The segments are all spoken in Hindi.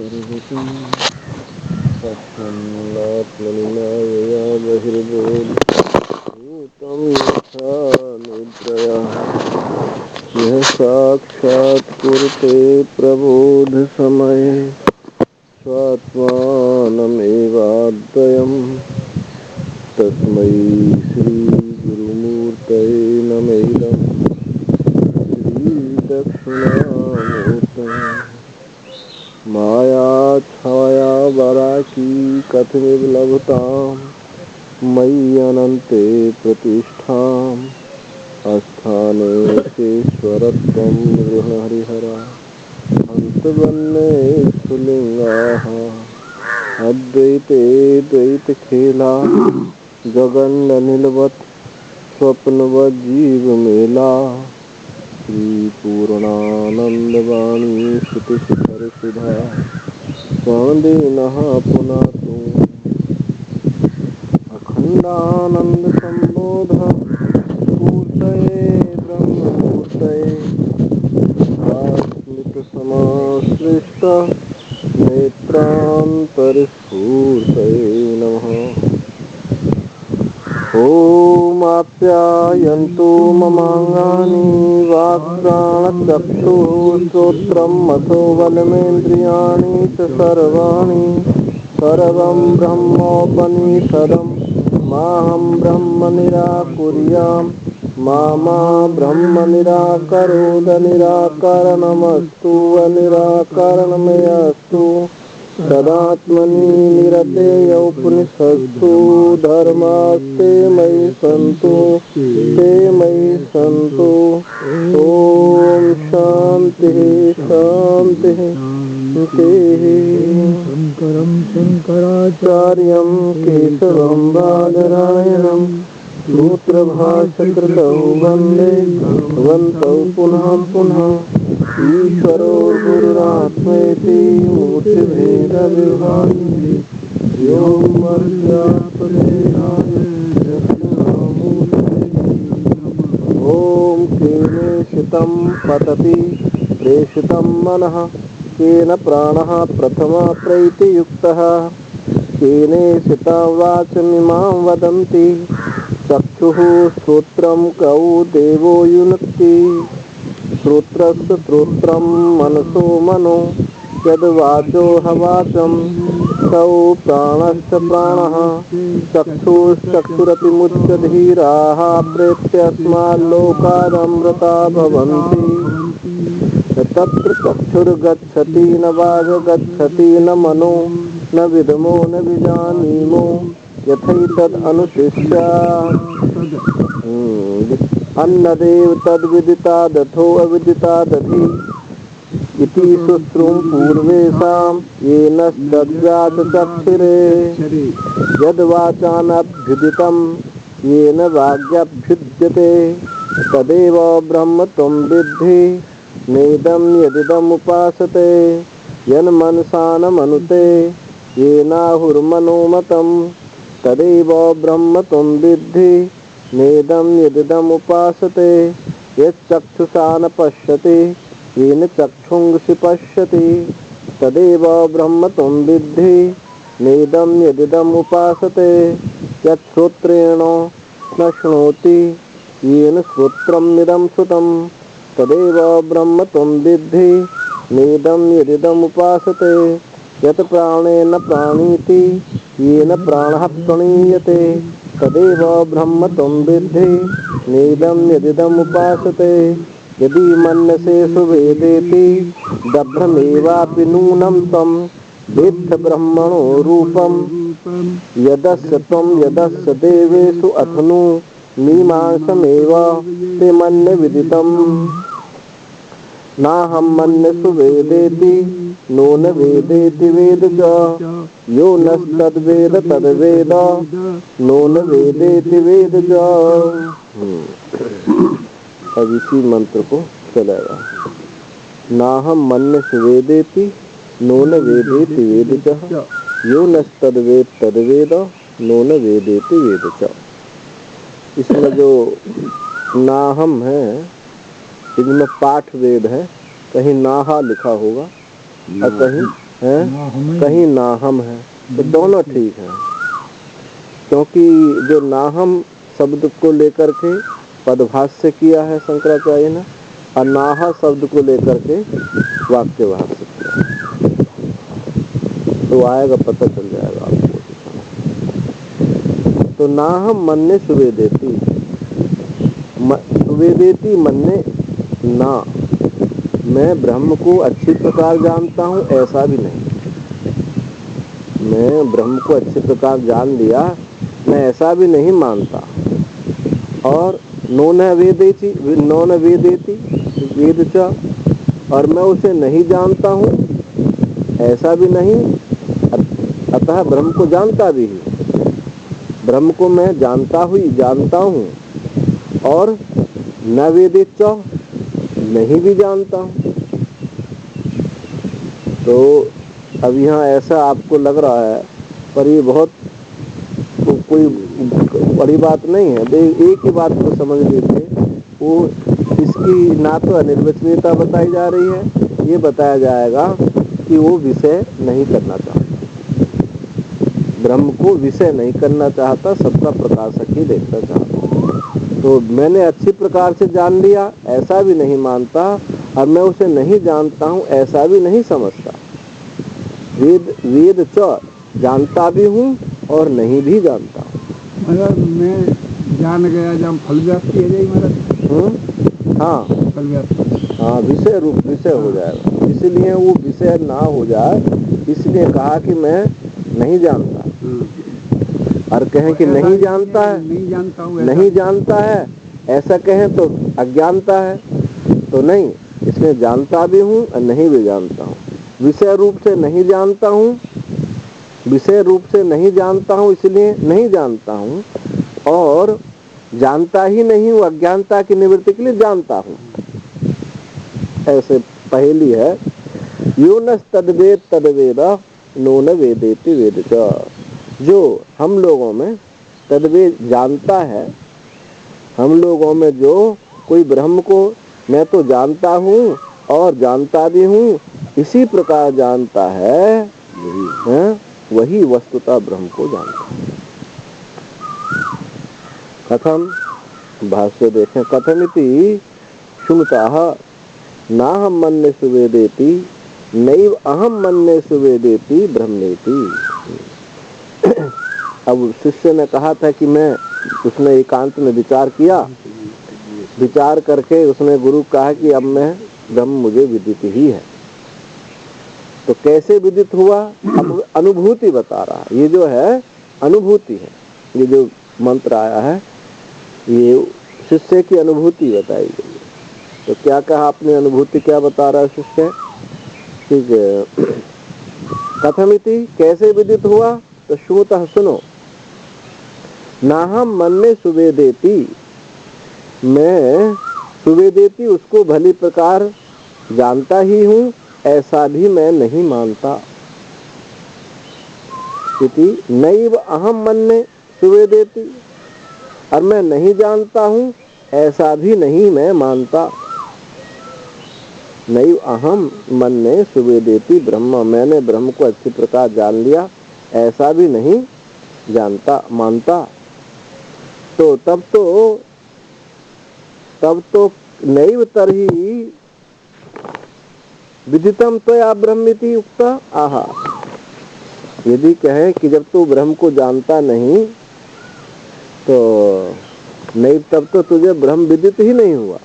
सर्वतः तच्छन्नात्मनिमायया बहिर्बोधभूतं यथा निद्रया यः साक्षात् कुरुते प्रबोधसमये स्वात्मानमेवाद्वयम् तस्मै श्रीगुरुमूर्तये नमः। श्रीदक्षिणामूर्तये माया छाया वराकी कथमिव लभतां मयि अनन्ते प्रतिष्ठाम् अस्थानेश्वरत्वं गृहहरिहरा हंसवन्ने स्फुलिङ्गाः अद्वैते द्वैतखेला गगननिलवत् स्वप्नवज्जीवमेला श्रीपूर्णानन्दवाणी श्रुतिशिखरसुधा स्वादीनः पुनातु अखण्डानन्दसम्बोध मूर्तये ब्रह्ममूर्तये स्मृतसमाश्लिष्ट नेत्रान्तरस्फूर्तये नमः। ॐ आप्यायन्तु ममाङ्गानि वाक्प्राणचक्षुः श्रोत्रं मथो बलमेन्द्रियाणि च सर्वाणि सर्वं ब्रह्मोपनिषदं माहं ब्रह्म निराकुर्यां मा ब्रह्म निराकरोद निराकरणमस्तु अनिराकरणमयस्तु सदात्मनि निरतेय उपनिषत्सु धर्मास्ते मयि सन्तु ते मयि सन्तु। ॐ शान्तिः शान्तिः शान्तिः। शङ्करं शङ्कराचार्यं केशवं बादरायणं सूत्रभाष्यकृतौ वन्दे भगवन्तौ पुनः पुनः। ईश्वरो गुरुरात्मेति मूर्तिभेदविभागिने व्योमवद्व्याप्तदेहाय दक्षिणामूर्तये नमः। ॐ केने शितं पतति प्रेषितं मनः केन प्राणः प्रथमा प्रैतियुक्तः केने शितां वाचमिमां वदन्ति चक्षुः श्रोत्रं कौ देवो युनक्ति श्रोत्रस्य श्रोत्रं मनसो मनो यद्वाचो हवाचं सौ प्राणश्च प्राणः चक्षुश्चक्षुरतिमुच्य धीराः प्रेत्यास्माल्लोकादमृता भवन्ति। तत्र चक्षुर्गच्छति न वाग्गच्छति न मनो न विद्मो न विजानीमो यथैतदनुशिष्यात् अन्नदेव तद्विदितादथो अविदितादधि इति सुश्रुं पूर्वेषां येन तद्व्याच चक्षुरे यद्वाचानभ्युदितं येन वाग्यभ्युद्यते तदेव ब्रह्म त्वं विद्धि नेदं यदिदमुपासते यन्मनसा न मनुते येनाहुर्मनोमतं तदेव ब्रह्म त्वं विद्धि नेदं यदिदमुपासते यच्चक्षुषा न पश्यति येन चक्षुंषि पश्यति तदेव ब्रह्म त्वं विद्धि नेदं यदिदमुपासते यच्छ्रोत्रेण न शृणोति येन श्रोत्रमिदं श्रुतं तदेव ब्रह्म त्वं विद्धि नेदं यदिदमुपासते यत् प्राणेन प्राणीति येन प्राणः प्रणीयते तदेव ब्रह्म त्वं विद्धि नेदं यदिदमुपासते यदि मन्यसे सुवेदेति दभ्रमेवापि नूनं तं वेत्थ ब्रह्मणो रूपं यदस्य त्वं यदस्य देवेषु अथनु मीमांसमेव ते मन्य विदितम् नाहं मन्य सुवेदेति नो न वेदेति वेद च यो नस्तद्वेद तद्वेद नो न वेदेति वेद च। अब इसी मंत्र को चलेगा। नाहं मन्य सुवेदेति नो न वेदेति वेद च यो नस्तद्वेद तद्वेद नो न वेदेति वेद च। इसमें जो नाहम है इसमें पाठ वेद है, कहीं नाहा लिखा होगा और कहीं है, ना हम कहीं ना हम है, तो दोनों ठीक है। क्योंकि जो ना हम शब्द को लेकर के पदभाष्य किया है शंकराचार्य ने, और नाह शब्द को लेकर के वाक्य भाष्य किया, तो आएगा, पता चल जाएगा आपको। तो ना हम मन्ने सुवेदेति, सुवेदेति मन्ने ना, मैं ब्रह्म को अच्छी प्रकार जानता हूँ ऐसा भी नहीं, मैं ब्रह्म को अच्छी प्रकार जान लिया मैं ऐसा भी नहीं मानता। और नो न वेदेति वेद च, और मैं उसे नहीं जानता हूँ ऐसा भी नहीं, अतः ब्रह्म को जानता भी ही, ब्रह्म को मैं जानता हूँ और न वेदित च, नहीं भी जानता हूँ। तो अब यहाँ ऐसा आपको लग रहा है, पर ये बहुत कोई बड़ी बात नहीं है। एक ही बात को समझ लीजिए, वो इसकी ना तो अनिर्वचनीयता बताई जा रही है, ये बताया जाएगा कि वो विषय नहीं करना चाहता, ब्रह्म को विषय नहीं करना चाहता, सबका प्रकाशक ही देखना चाहता। तो मैंने अच्छी प्रकार से जान लिया ऐसा भी नहीं मानता, और मैं उसे नहीं जानता हूँ ऐसा भी नहीं समझता। वेद च, जानता भी हूँ और नहीं भी जानता हूँ। मतलब मैं जान गया जब फल व्याप्ति है जाएगी महाराज। हाँ फल व्याप्ति, हाँ, विषय रूप विषय हो जाएगा, इसलिए वो विषय ना हो जाए, इसलिए कहा कि मैं नहीं जानता। और कहें कि नहीं जानता है, नहीं जानता हूँ, नहीं जानता है ऐसा कहें तो अज्ञानता है, तो नहीं, इसमें जानता भी हूँ और नहीं भी जानता हूँ। विषय रूप से नहीं जानता हूँ, विषय रूप से नहीं जानता हूँ इसलिए नहीं जानता हूँ, और जानता ही नहीं हूँ अज्ञानता की निवृत्ति के लिए जानता हूँ। ऐसे पहेली है, यो न तद्वेद तद्वेद नो न वेदेति वेद च। जो हम लोगों में तद्वेद जानता है, हम लोगों में जो कोई ब्रह्म को मैं तो जानता हूँ और जानता भी हूँ, इसी प्रकार जानता है, वही वस्तुतः ब्रह्म को जानता है। कथम, भाष्य देखें, कथमिति शुनताः नाहं मन्ये सुवेदेति नैव अहम मन्ये सुवेदेति ब्रह्मेति। अब शिष्य ने कहा था कि मैं, उसने एकांत में विचार किया, विचार करके उसने गुरु कहा कि अब मैं ब्रह्म मुझे विदित ही है। तो कैसे विदित हुआ, अब अनुभूति बता रहा। ये जो है अनुभूति है, ये जो मंत्र आया है ये शिष्य की अनुभूति बताई गई है। तो क्या कहा आपने, अनुभूति क्या बता रहा है शिष्य, ठीक है। कथमिति, कैसे विदित हुआ, तो श्रुतः, सुनो, नाहम मन्ये सुवेदेति, मैं सुवेदेति उसको भली प्रकार जानता ही हूँ ऐसा भी मैं नहीं मानता। इति नैव अहम मन्ये सुवेदेति, और मैं नहीं जानता हूँ ऐसा भी नहीं मैं मानता। नैव अहम मन्ये सुवेदेति ब्रह्म, मैंने ब्रह्म को अच्छी प्रकार जान लिया ऐसा भी नहीं जानता मानता। तो तब तो नैव तर्हि विदितम त्वया ब्रह्मेति उक्ता। आहा, यदि कहे कि जब तू ब्रह्म को जानता नहीं तो नहीं, तब तो तुझे ब्रह्म विदित ही नहीं हुआ।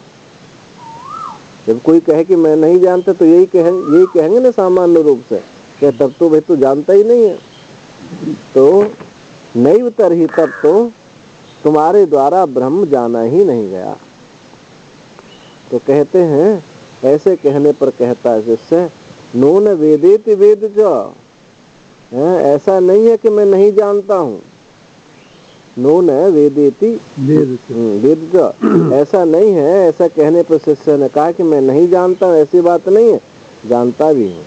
जब कोई कहे कि मैं नहीं जानता तो यही कहेंगे ना सामान्य रूप से कि तब तो भाई तू जानता ही नहीं है। तो नैव तर्हि, तब तो तुम्हारे द्वारा ब्रह्म जाना ही नहीं गया। तो कहते हैं, ऐसे कहने पर कहता है शिष्य, नो न वेदेति वेद च, ऐसा नहीं है कि मैं नहीं जानता हूँ, नो न वेदेति वेद च, ऐसा नहीं है। ऐसा कहने पर शिष्य ने कहा कि मैं नहीं जानता हूँ, ऐसी बात नहीं है, जानता भी हूँ।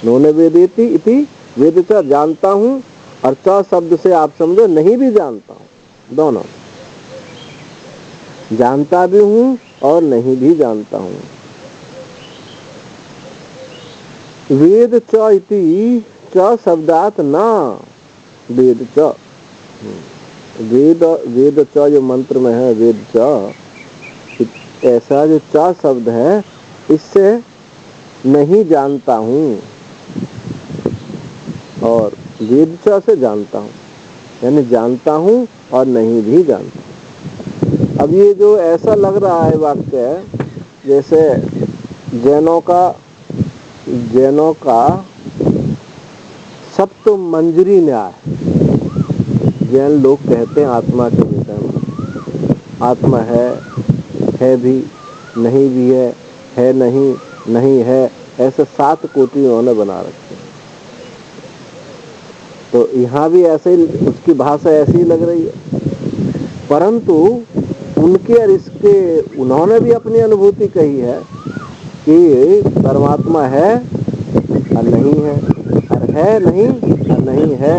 नो न वेदेति इति वेद च, जानता हूँ, और च शब्द से आप समझो नहीं भी जानता हूँ, दोनों, जानता भी हूँ और नहीं भी जानता हूँ। वेद च इति च शब्दात ना वेद च, वेद च जो मंत्र में है वेद च, ऐसा जो च शब्द है इससे नहीं जानता हूँ और वेद च से जानता हूँ, यानी जानता हूँ और नहीं भी जानता। अब ये जो ऐसा लग रहा है वाक्य जैसे जैनों का सप्त मंजरी न्याय, जैन लोग कहते हैं आत्मा के विषय में, आत्मा है भी, नहीं भी है नहीं, नहीं है, ऐसे 7 कोटि उन्होंने बना रखे। तो यहाँ भी ऐसे ही उसकी भाषा ऐसी ही लग रही है, परंतु उनके और इसके उन्होंने भी अपनी अनुभूति कही है कि परमात्मा है और नहीं है, और है नहीं और नहीं है।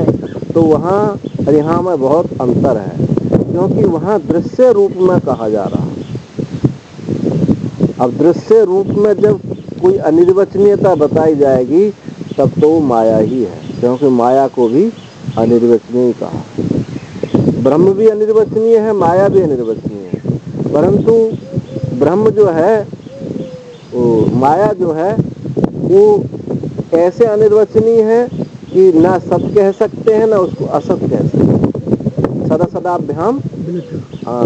तो वहाँ और यहाँ में बहुत अंतर है, क्योंकि वहाँ दृश्य रूप में कहा जा रहा है। अब दृश्य रूप में जब कोई अनिर्वचनीयता बताई जाएगी तब तो माया ही है, क्योंकि माया को भी अनिर्वचनीय कहा। ब्रह्म भी अनिर्वचनीय है, माया भी अनिर्वचनीय है, परंतु ब्रह्म जो है वो, माया जो है वो ऐसे अनिर्वचनीय है कि ना सत कह सकते हैं ना उसको असत कह सकते हैं। सदा सदाभ्याम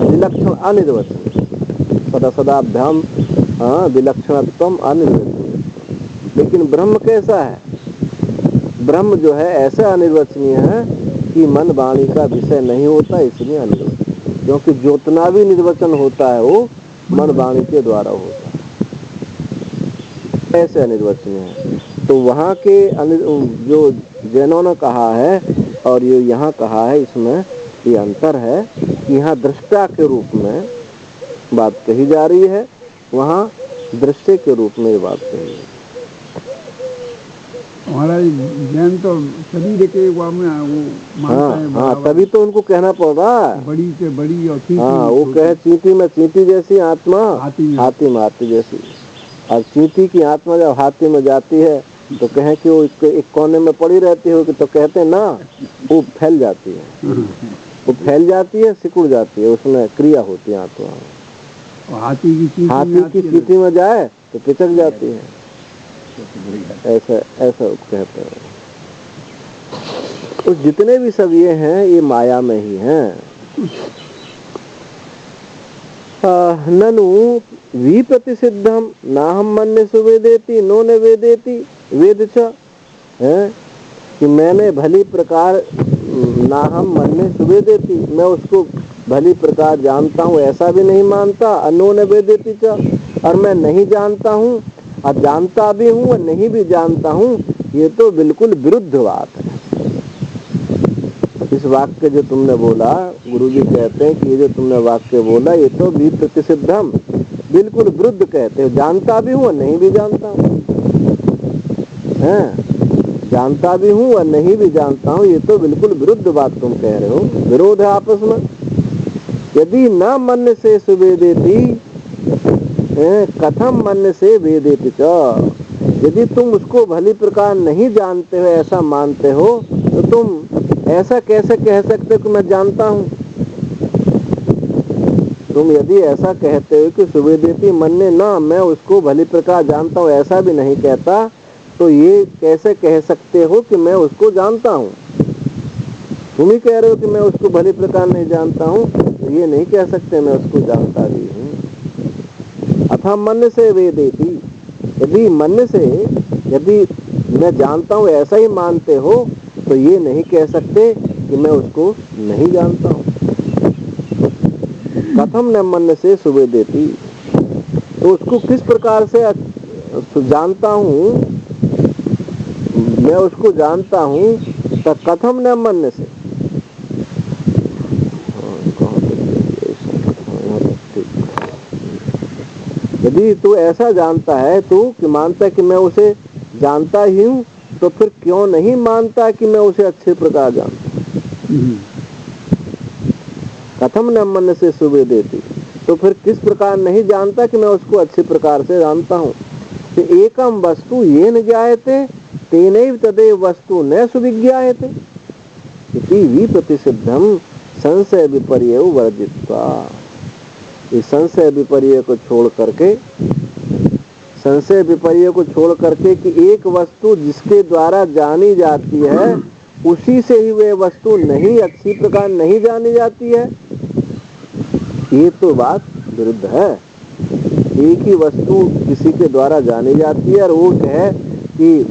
विलक्षण अनिर्वचनीय, सदा सदाभ्याम विलक्षणत्वम अनिर्वचनीय। लेकिन ब्रह्म कैसा है? ब्रह्म जो है ऐसा अनिर्वचनीय है कि मन वाणी का विषय नहीं होता, इसलिए अनिर्वचनीय, क्योंकि जितना भी निर्वचन होता है वो मन वाणी के द्वारा होता है, ऐसे अनिर्वचनीय है। तो वहाँ के जो जैनों ने कहा है और ये यहाँ कहा है, इसमें ये अंतर है कि यहाँ दृष्टा के रूप में बात कही जा रही है, वहाँ दृश्य के रूप में ये बात कही है। हमारा जैन तो शरीर के वो मानते हैं। हाँ, तभी तो उनको कहना पड़ रहा है बड़ी से बड़ी और चींटी। हाँ, वो कहे चींटी में चींटी जैसी आत्मा, हाथी में हाथी जैसी। और चींटी की आत्मा जब हाथी में जाती है तो कहें कि वो एक कोने में पड़ी रहती है, तो कहते हैं ना वो फैल जाती है, वो फैल जाती है, सिकुड़ जाती है, उसमें क्रिया होती है आत्मा। हाथी की चींटी में जाए तो पिचक जाती है, ऐसा कहते हैं। तो जितने भी सब ये हैं ये माया में ही हैं। ननु विप्रतिसिद्धम नाहम मन्य सुवेदेति नो न वेदेति वेद च, है कि मैंने भली प्रकार नाहम मन्य सुवेदेति, मैं उसको भली प्रकार जानता हूँ ऐसा भी नहीं मानता, नो न वेदेति च, और मैं नहीं जानता हूँ और जानता भी हूँ और नहीं भी जानता हूँ, ये तो बिल्कुल विरुद्ध बात है। इस वाक्य जो तुमने बोला, गुरुजी कहते हैं कि ये जो तुमने वाक्य बोला ये तो विप्रतिसिद्धम, बिल्कुल विरुद्ध कहते हो। जानता भी हूँ और नहीं भी जानता हूँ, हैं? जानता भी हूँ और नहीं भी जानता हूँ, ये तो बिल्कुल विरुद्ध बात तुम कह रहे हो, विरोध है आपस में। यदि न मन से सुवेदेति कथम मन से वेदेति च, यदि तुम उसको भली प्रकार नहीं जानते हो, ऐसा मानते हो, तो तुम ऐसा कैसे कह सकते हो कि मैं जानता हूँ? तुम यदि ऐसा कहते हो कि सुवेदेति मन्ने ना, मैं उसको भली प्रकार जानता हूँ, ऐसा भी नहीं कहता, तो ये कैसे कह सकते हो कि मैं उसको जानता हूँ? तुम ही कह रहे हो कि मैं उसको भली प्रकार नहीं जानता हूँ, तो ये नहीं कह सकते मैं उसको जानता भी हूँ। अथा मन से वेदेति, यदि मन से, यदि मैं जानता हूँ ऐसा ही मानते हो, तो ये नहीं कह सकते कि मैं उसको नहीं जानता हूँ। कथम न मन से सुवेदेति, तो उसको किस प्रकार से जानता हूँ, मैं उसको जानता हूँ, तो कथम न मन से, यदि तू ऐसा जानता है, तू कि मानता है कि मैं उसे जानता ही हूँ, तो फिर क्यों नहीं मानता कि मैं उसे अच्छे प्रकार जानता हूँ? कथम न मन से सुवेदेति, तो फिर किस प्रकार नहीं जानता कि मैं उसको अच्छे प्रकार से जानता हूँ? तो एकम वस्तु येन ज्ञायते तेनैव तदेव वस्तु न सुविज्ञायते इति विप्रतिसिद्धम संशय विपर्य वर्जित्वा। इस संशय विपर्य को छोड़ करके, संशय विपर्य को छोड़ करके कि एक वस्तु जिसके द्वारा जानी जाती है उसी से ही वह वस्तु नहीं अच्छी प्रकार नहीं जानी जाती है, ये तो बात विरुद्ध है। एक ही वस्तु किसी के द्वारा जानी जाती है और वो कहे कि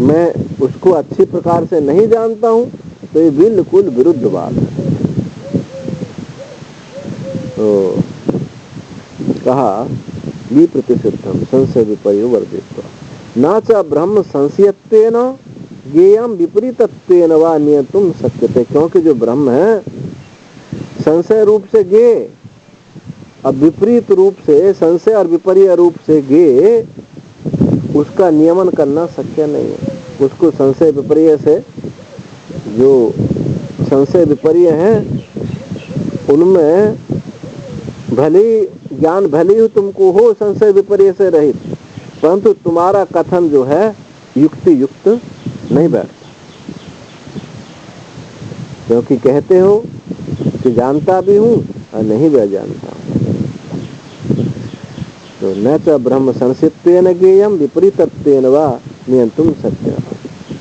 मैं उसको अच्छी प्रकार से नहीं जानता हूँ, तो ये बिल्कुल विरुद्ध बात है। तो कहा विप्रतिसिद्धम संशय विपर्य वर्जित्वा न च ब्रह्म संशयत्वेन ज्ञेयं विपरीतत्वेन वा नियतुं शक्यते। क्योंकि जो ब्रह्म है संशय रूप से ज्ञेय, अब विपरीत रूप से संशय और विपर्य रूप से ज्ञेय, उसका नियमन करना शक्य नहीं है। उसको संशय विपर्य से, जो संशय विपर्य हैं उनमें भले ज्ञान भले ही तुमको हो संशय विपर्य से रहित, परंतु तुम्हारा कथन जो है युक्ति युक्त नहीं बैठता, क्योंकि कहते हो कि जानता भी हूँ और नहीं भी जानता हूँ। तो न च ब्रह्म संशयत्वेन ज्ञेयं विपरीतत्वेन वा नियंतुं शक्यः।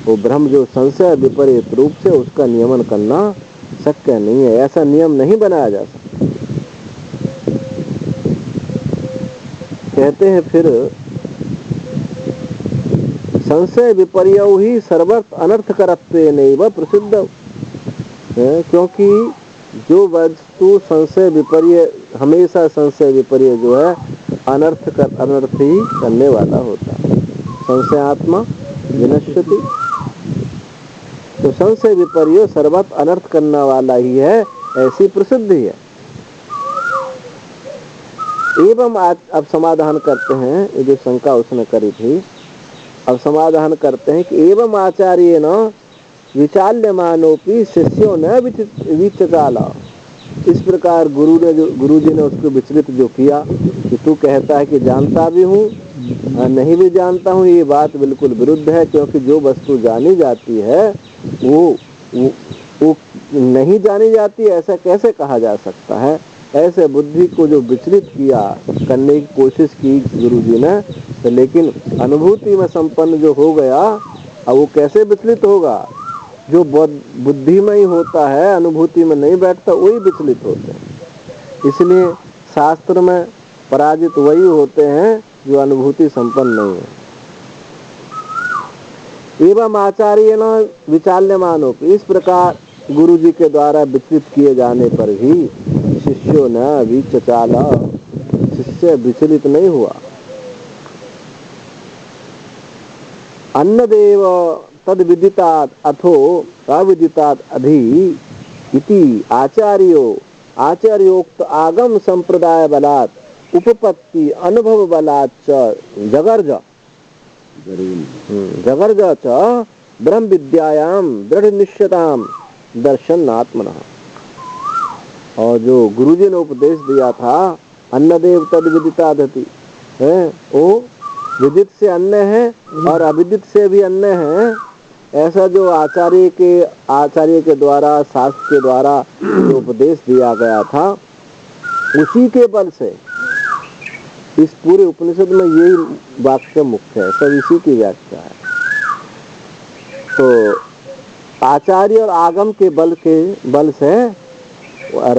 वो ब्रह्म जो संशय विपरीत रूप से, उसका नियमन करना शक्य नहीं है, ऐसा नियम नहीं बनाया जा सकता। कहते हैं फिर संशय विपर्य ही सर्वत्र अनर्थकरत्वेनैव प्रसिद्ध, क्योंकि जो वस्तु संशय विपर्य, हमेशा संशय विपर्य जो है अनर्थ ही करने वाला होता है। संशयात्मा विनश्यति, तो संशय विपर्य सर्वत्र अनर्थ करने वाला ही है, ऐसी प्रसिद्धि है। एवं आज अब समाधान करते हैं, ये जो शंका उसने करी थी, अब समाधान करते हैं कि एवं आचार्य न विचाल्यमानोपि शिष्यो न विचचाला। इस प्रकार गुरु जी ने उसको विचलित जो किया कि तू कहता है कि जानता भी हूँ और नहीं भी जानता हूँ, ये बात बिल्कुल विरुद्ध है। क्योंकि जो वस्तु जानी जाती है वो नहीं जानी जाती, ऐसा कैसे कहा जा सकता है। ऐसे बुद्धि को जो विचलित किया, करने की कोशिश की गुरु जी ने, तो लेकिन अनुभूति में संपन्न जो हो गया, अब वो कैसे विचलित होगा। जो बुद्धि में ही होता है, अनुभूति में नहीं बैठता, वही विचलित होते हैं। इसलिए शास्त्र में पराजित वही होते हैं जो अनुभूति संपन्न नहीं है। एवं आचार्य न विचाल्यमानो, इस प्रकार गुरु जी के द्वारा विचलित किए जाने पर भी शिष्यो न विचचाला, शिष्य विचलित नहीं हुआ। अन्नदेव तद विदितात् अथो अविदितात् अधि इति आचार्योक्त आगम संप्रदाय बलात् उपपत्ति अनुभव बलात् च जगर्ज च ब्रह्म विद्यायां दृढ़ निश्चयताम दर्शनात्मनः। और जो गुरुजी ने उपदेश दिया था अन्नदेव तद विदितादति है, वो विदित से अन्य है और अविदित से भी अन्य है। ऐसा जो आचार्य के द्वारा, शास्त्र के द्वारा जो उपदेश दिया गया था, उसी के बल से इस पूरे उपनिषद में यही वाक्य मुख्य है, सब इसी की व्याख्या है। तो आचार्य और आगम के बल से और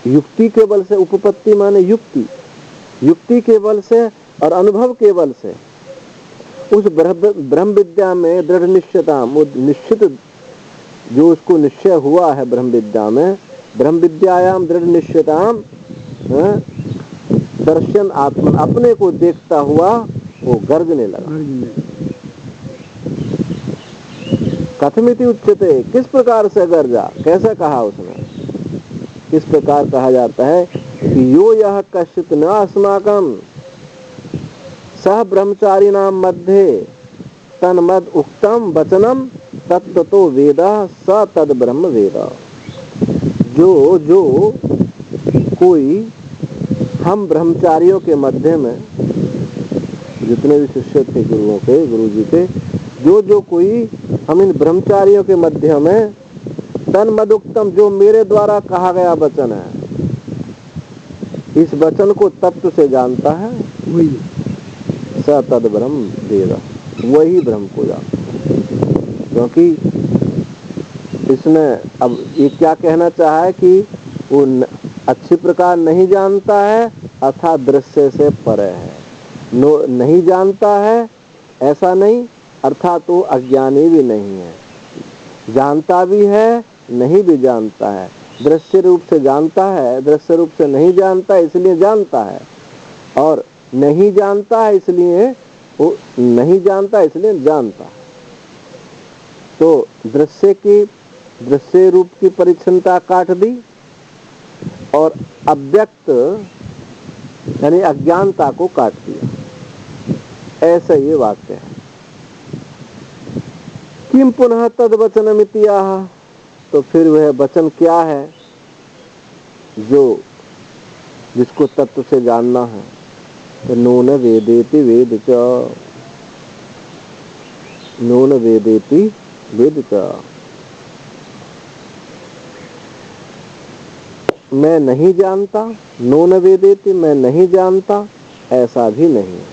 युक्ति के बल से, उपपत्ति माने युक्ति के बल से और अनुभव के बल से उस ब्रह्म विद्या में दृढ़ निश्चयता, वो निश्चित जो उसको निश्चय हुआ है ब्रह्म विद्या में, ब्रह्म विद्यायाम दृढ़ निश्चयताम दर्शन आत्मा, अपने को देखता हुआ वो गरजने लगा। कथमिति उच्यते, किस प्रकार से गरजा, कैसे कहा उसने, किस प्रकार कहा जाता है कि यो यह कश्चित् न अस्माकं सह ब्रह्मचारिणां मध्ये तन्मद उक्तम वचनम तत्तो वेद स तद ब्रह्म वेद। जो कोई हम ब्रह्मचारियों के मध्य में जितने भी शिष्य थे गुरुओं के, गुरु जी के, जो कोई हम इन ब्रह्मचारियों के मध्य में तन मदुक्तम, जो मेरे द्वारा कहा गया वचन है, इस वचन को तत्व से जानता है, वही स तद ब्रह्म वेद, वही ब्रह्म को जानता है। क्योंकि इसने अब ये क्या कहना चाहा है कि वो अच्छी प्रकार नहीं जानता है अर्थात दृश्य से परे है। नहीं जानता है ऐसा नहीं अर्थात वो अज्ञानी भी नहीं है, जानता भी है नहीं भी जानता है, दृश्य रूप से जानता है, दृश्य रूप से नहीं जानता इसलिए जानता है, और नहीं जानता है इसलिए वो नहीं जानता इसलिए जानता है। तो दृश्य रूप की परिच्छिन्नता काट दी और अव्यक्त यानी अज्ञानता को काट दिया, ऐसा ये वाक्य है। किम पुनः तद वचनमिति आह, तो फिर वह वचन क्या है जो जिसको तत्व से जानना है। तो नून वेदेति वेद च, नून वेदेति वेद च, मैं नहीं जानता, नून वेदेति मैं नहीं जानता ऐसा भी नहीं है,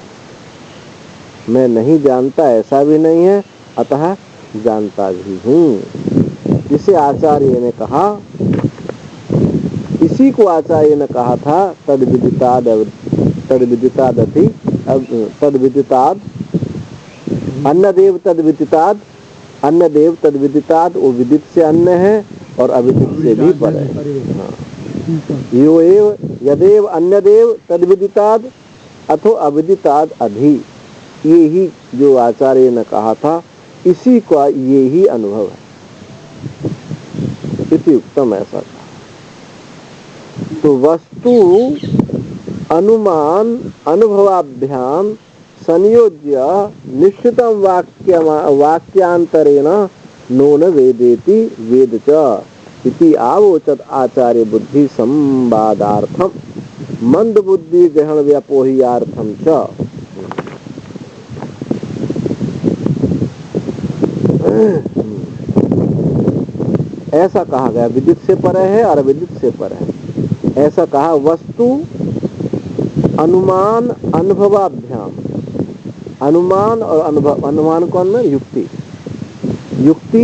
मैं नहीं जानता ऐसा भी नहीं है, अतः जानता भी हूँ। जिसे आचार्य ने कहा, इसी को आचार्य ने कहा था तद विदिताद अन्य देव तद विदिताद, अन्य देव तद विदिताद, वो विदित से अन्य है और अविदित से भी परे है। हाँ। यो एव यदेव अन्य देव तद विदिताद अथो अविदिताद अधि, ये ही जो आचार्य ने कहा था इसी का ये ही अनुभव है, इति उत्तम ऐसा था। तो वस्तु अनुमान अनुभवाभ्याम संयोज्य निश्चितम वाक्यांतरेण नून वेदेति वेद च इति आवोचत आचार्य बुद्धि संवादार्थम मंद बुद्धि ग्रहण व्यापोह्यार्थम च। ऐसा कहा गया, विदित से परे है और अविदित से परे है, ऐसा कहा। वस्तु अनुमान अनुभवाभ्याम, अनुमान और अनुभव, अनुमान कौन में युक्ति, युक्ति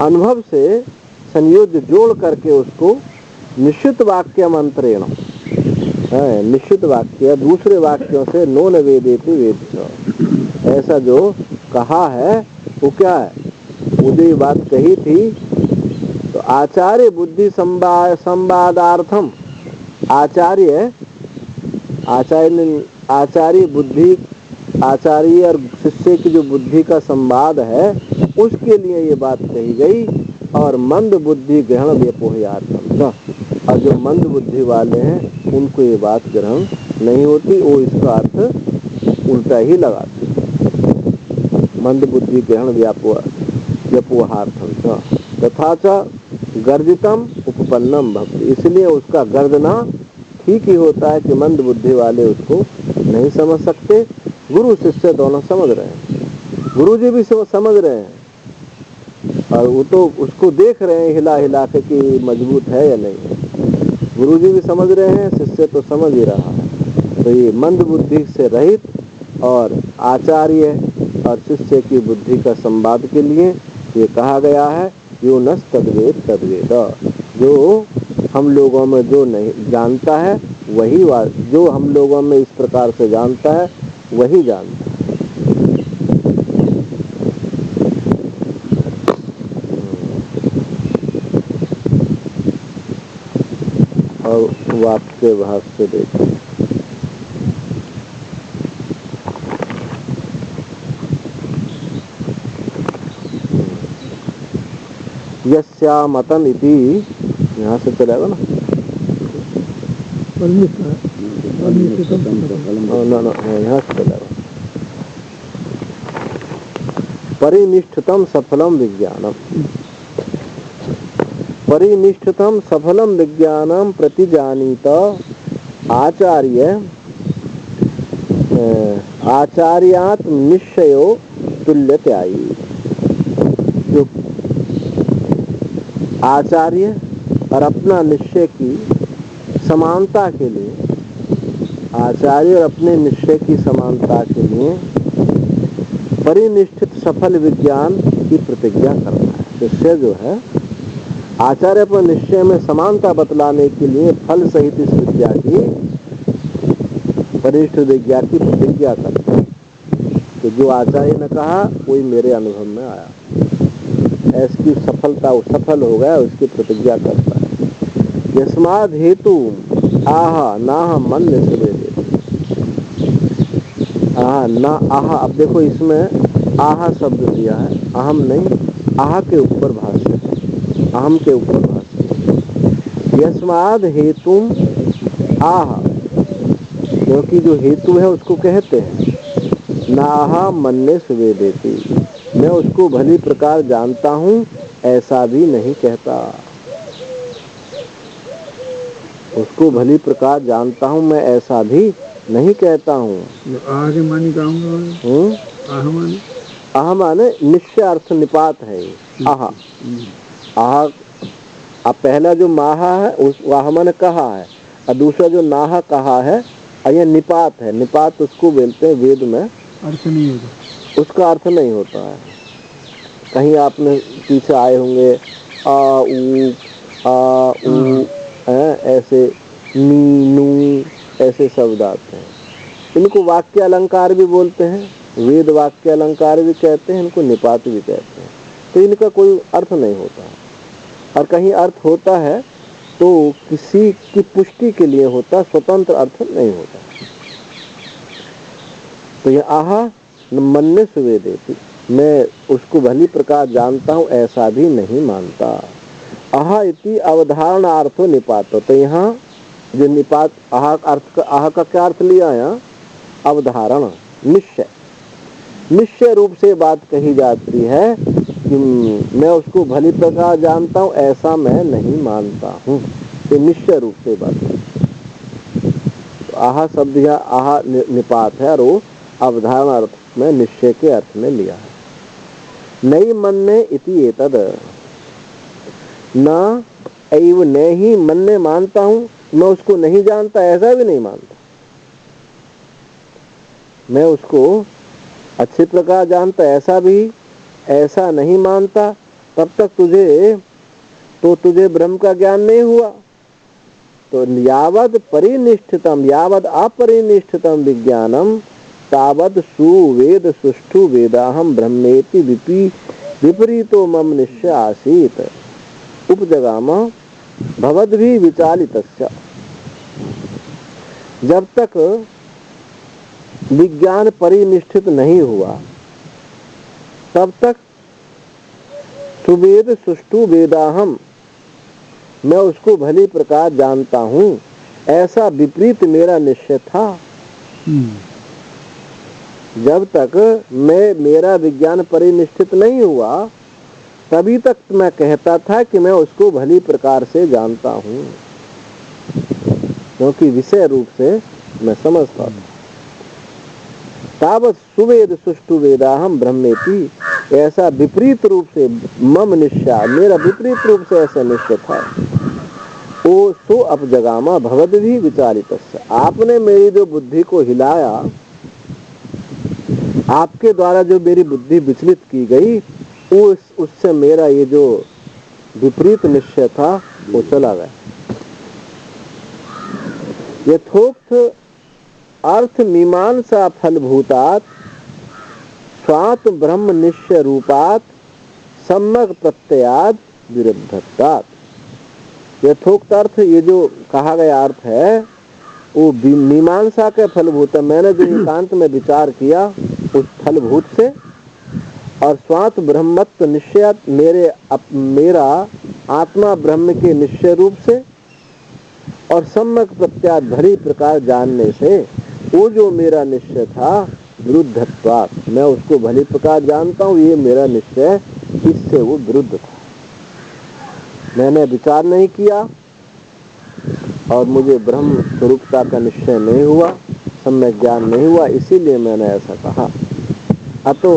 अनुभव से संयोज्य जोड़ करके उसको निश्चित वाक्य मंत्रेण, निश्चित वाक्य दूसरे वाक्यों से नून वेदेति वेद, ऐसा जो कहा है वो क्या है, मुझे ये बात कही थी। तो आचार्य बुद्धि संवादार्थम, आचार्य बुद्धि, आचार्य और शिष्य की जो बुद्धि का संवाद है उसके लिए ये बात कही गई। और मंद बुद्धि ग्रहण व्यपोह्यार्थम, और जो मंद बुद्धि वाले हैं उनको ये बात ग्रहण नहीं होती, वो इसका अर्थ उल्टा ही लगाते। मंद बुद्धि ग्रहण व्यपोहार्थम तथा च गर्जितम उपपन्नम भक्ति, इसलिए उसका गर्जना ठीक ही होता है कि मंद बुद्धि वाले उसको नहीं समझ सकते। गुरु शिष्य दोनों समझ रहे हैं, गुरु जी भी समझ रहे हैं और वो तो उसको देख रहे हैं हिला हिला के कि मजबूत है या नहीं है। गुरु जी भी समझ रहे हैं, शिष्य तो समझ ही रहा है। तो ये मंद बुद्धि से रहित और आचार्य और शिष्य की बुद्धि का संवाद के लिए ये कहा गया है। यो नस तद्वेद तद्वेद, जो हम लोगों में जो नहीं जानता है वही, जो हम लोगों में इस प्रकार से जानता है वही जानता है। और वाक्य भाष्य देखें। यस्यामतन इति, यहाँ से चलेगा ना, यहाँ से चलेगा। परिनिष्ठितम सफलम विज्ञानम, परिनिष्ठितम सफलम विज्ञानम प्रतिजानीत आचार्य आचार्यात्म निश्चयो तुल्यत्यायी। जो आचार्य और अपना निश्चय की समानता के लिए, आचार्य और अपने निश्चय की समानता के लिए परिनिष्ठित सफल विज्ञान की प्रतिज्ञा करना है। शिष्य जो है आचार्य अपने निश्चय में समानता बतलाने के लिए फल सहित इस विद्या की, परिनिष्ठित विद्या की प्रतिज्ञा करता है। तो जो आचार्य ने कहा वही मेरे अनुभव में आया, ऐसी सफलता, सफल हो गया, उसकी प्रतिज्ञा करता है। यस्माद् हेतु आह नाह मन निषेधेति। आह ना आह, अब देखो इसमें आह शब्द दिया है, अहम नहीं, आह के ऊपर भाष्य, अहम के ऊपर भाष्य। यस्माद् हेतु आह, क्योंकि जो हेतु है उसको कहते हैं। नाह मन्ये सुवेदेति, मैं उसको भली प्रकार जानता हूँ ऐसा भी नहीं कहता। उसको भली प्रकार जानता हूँ मैं ऐसा भी नहीं कहता हूँ। आगे मानी आह मानी, आह माने निश्चय अर्थ निपात है। आह आह, अब पहला जो माहा है उस वाह माने कहा है, और दूसरा जो नाह कहा है, यह निपात है। निपात उसको बोलते हैं वेद में, अर्थ नहीं होता, उसका अर्थ नहीं होता है। कहीं आपने पीछे आए होंगे आ ऊ ऐसे नी नू ऐसे शब्द आते हैं, इनको वाक्य अलंकार भी बोलते हैं, वेद वाक्य अलंकार भी कहते हैं, इनको निपात भी कहते हैं। तो इनका कोई अर्थ नहीं होता है, और कहीं अर्थ होता है तो किसी की पुष्टि के लिए होता, स्वतंत्र अर्थ नहीं होता। तो यह आह मन्ये सुवेदेति, मैं उसको भली प्रकार जानता हूँ ऐसा भी नहीं मानता। आह इति अवधारणार्थो निपातो, तो यहाँ जो निपात आह अर्थ, आह का क्या अर्थ लिया यहाँ? अवधारण, निश्चय, निश्चय रूप से बात कही जाती है कि मैं उसको भली प्रकार जानता हूँ ऐसा मैं नहीं मानता हूँ। तो निश्चय रूप से बात है। तो आह शब्द या आह निपात है और वो अवधारण अर्थ में, निश्चय के अर्थ में लिया है। नई मन्ये इति एतद, न एव न ही मन्ये मानता हूँ, मैं उसको नहीं जानता ऐसा भी नहीं मानता। मैं उसको अच्छी प्रकार जानता ऐसा भी, ऐसा नहीं मानता। तब तक तुझे ब्रह्म का ज्ञान नहीं हुआ। तो यावद परिनिष्ठितम, यावद अपरिनिष्ठितम विज्ञानम तावद सुवेद सुष्ठु वेदाहम ब्रह्मेति विपरीतो मम निश्चय आसीत उपजगाम भवद्भि विचालितस्य। जब तक विज्ञान परिनिष्ठित नहीं हुआ तब तक सुवेद सुष्ठु वेदाहम, मैं उसको भली प्रकार जानता हूँ ऐसा विपरीत मेरा निश्चय था। जब तक मेरा विज्ञान परिनिष्ठित नहीं हुआ तभी तक मैं कहता था कि मैं उसको भली प्रकार से जानता हूँ, क्योंकि विषय रूप से मैं समझता था। तावत सुवेद सुष्ठु वेदाहम ब्रह्मेति, ऐसा विपरीत रूप से मम निश्चय, मेरा विपरीत रूप से ऐसा निश्चय था। ओ सो अपजगामा भवद्भि विचारितस्य, आपने मेरी जो बुद्धि को हिलाया, आपके द्वारा जो मेरी बुद्धि विचलित की गई, उससे मेरा ये जो विपरीत निश्चय था वो चला गया। यथोक्त अर्थ मीमांसा फलभूतात स्वात्म ब्रह्म निश्चय रूपात सम्यक प्रत्ययाद विरुद्धत्वात्। यथोक्त अर्थ, ये जो कहा गया अर्थ है वो मीमांसा के फलभूत है। मैंने जो एकांत में विचार किया उस फलभूत से, और स्वात्म ब्रह्मत्व निश्चय, मेरा आत्मा ब्रह्म के निश्चय रूप से, और सम्यक प्रत्याद भली प्रकार जानने से वो जो मेरा निश्चय था विरुद्धत्वात्, मैं उसको भली प्रकार जानता हूँ, ये मेरा निश्चय इससे वो विरुद्ध था। मैंने विचार नहीं किया और मुझे ब्रह्म स्वरूपता का निश्चय नहीं हुआ, सम्यक ज्ञान नहीं हुआ, इसीलिए मैंने ऐसा कहा। अतो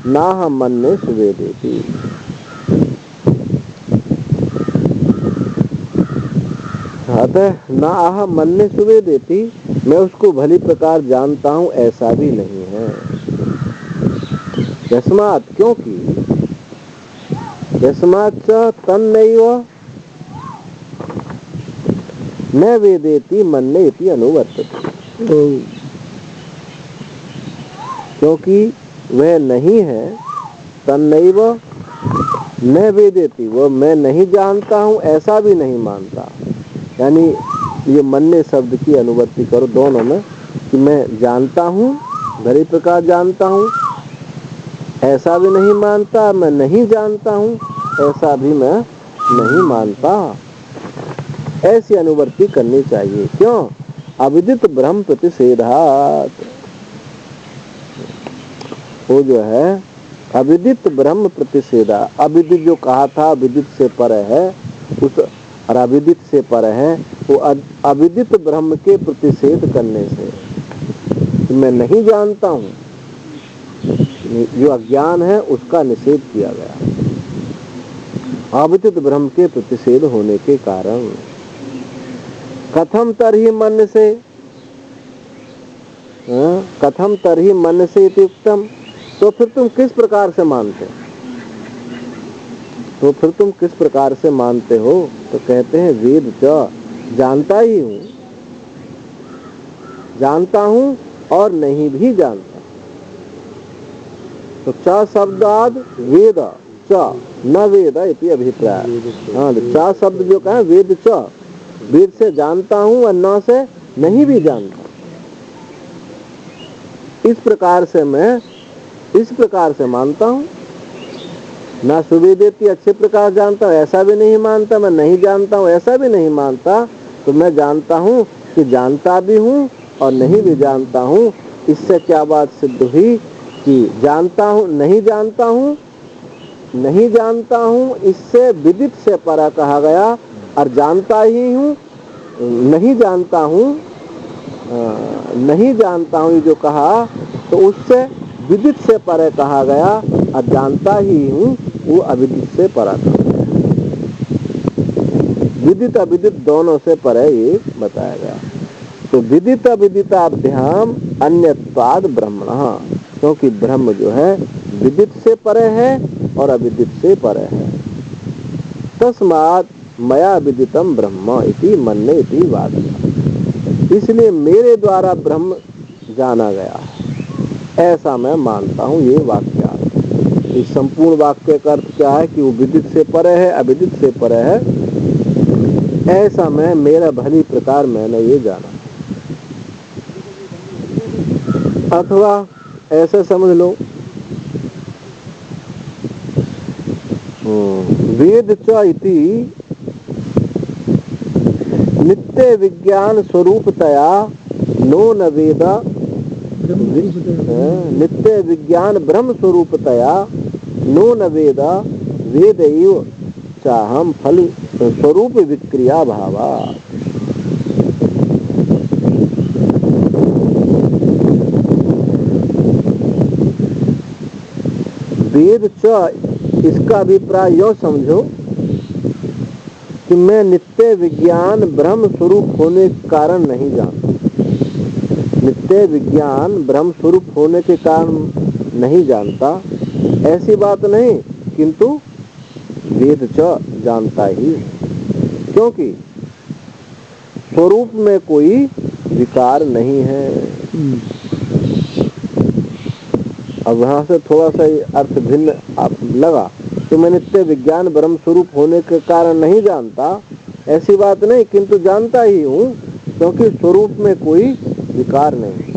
नाहं मन्ये सुवेदेति। अतः ना अहम मन्ये सुवेदेति, मैं उसको भली प्रकार जानता हूँ ऐसा भी नहीं है। यस्मात्, क्योंकि यस्माच्च तन्नैव न वेदेति मन्येति अनुवर्तते। क्योंकि वह नहीं है, तन्नैव न वेदेति, वो मैं नहीं जानता हूँ ऐसा भी नहीं मानता। यानी ये मन्य शब्द की अनुवर्ती करो दोनों में, कि मैं जानता हूँ, भली प्रकार जानता हूँ ऐसा भी नहीं मानता, मैं नहीं जानता हूँ ऐसा भी मैं नहीं मानता। ऐसी अनुवर्ती करनी चाहिए। क्यों? अविदित ब्रह्म प्रतिषेधात्। वो जो है अविदित ब्रह्म प्रतिषेधा, अविदित जो कहा था विदित से पर है, उस और अविदित से पर है, वो अविदित ब्रह्म के प्रतिषेध करने से मैं नहीं जानता हूँ, जो अज्ञान है उसका निषेध किया गया अविदित ब्रह्म के प्रतिषेध होने के कारण। कथम तरहि मन से, कथम तरहि मन से इत्युक्तम, तो फिर तुम किस प्रकार से मानते हो? तो फिर तुम किस प्रकार से मानते हो? तो कहते हैं वेद च, जानता ही हूँ, जानता हूँ और नहीं भी जानता। तो च शब्दाद वेद च न वेद इति अभिप्राय। हाँ, च शब्द जो कहा वेद च, वेद से जानता हूँ और न से नहीं भी जानता। इस प्रकार से मैं इस प्रकार से मानता हूँ। ना सुवेदेति अच्छे प्रकार जानता हूँ ऐसा भी नहीं मानता, मैं नहीं जानता हूँ ऐसा भी नहीं मानता। तो मैं जानता हूँ कि जानता भी हूँ और नहीं भी जानता हूँ। इससे क्या बात सिद्ध हुई कि जानता हूँ नहीं जानता हूँ, नहीं जानता हूँ इससे विदित से परा कहा गया, और जानता ही हूँ नहीं जानता हूँ, नहीं जानता हूँ ये जो कहा तो उससे विदित से परे कहा गया, और जानता ही हूँ वो अविदित से परा था। विदित अविदित दोनों से परे ये बताया गया। तो विदित अविदिताभ्याम अन्यत्वाद ब्रह्मणः, क्योंकि ब्रह्म जो है विदित से परे है और अविदित से परे है। तस्मात् मया विदितम ब्रह्म इति मन्ये इति वाक्य, इसलिए मेरे द्वारा ब्रह्म जाना गया ऐसा मैं मानता हूँ। ये वाक्य इस संपूर्ण वाक्य का अर्थ क्या है कि वो विदित से परे है, अविदित से परे है, ऐसा मैं मेरा भली प्रकार मैंने ये जाना। अथवा ऐसा समझ लो, वेद च इति नित्य विज्ञान स्वरूपतया नो न वेद, नित्य विज्ञान ब्रह्म स्वरूपतया नो न वेद, वेदैव चाहम फल स्वरूप विक्रिया भावा। वेद च, इसका अभिप्राय यो समझो कि मैं नित्य विज्ञान ब्रह्म स्वरूप होने के कारण नहीं जानता। नित्य विज्ञान ब्रह्म स्वरूप होने के कारण नहीं जानता ऐसी बात नहीं, किंतु वेद च जानता ही, क्योंकि स्वरूप में कोई विकार नहीं है। अब वहां से थोड़ा सा अर्थ भिन्न लगा तो मैं नित्य विज्ञान ब्रह्म स्वरूप होने के कारण नहीं जानता ऐसी बात नहीं, किंतु जानता ही हूँ, क्योंकि स्वरूप में कोई विकार नहीं।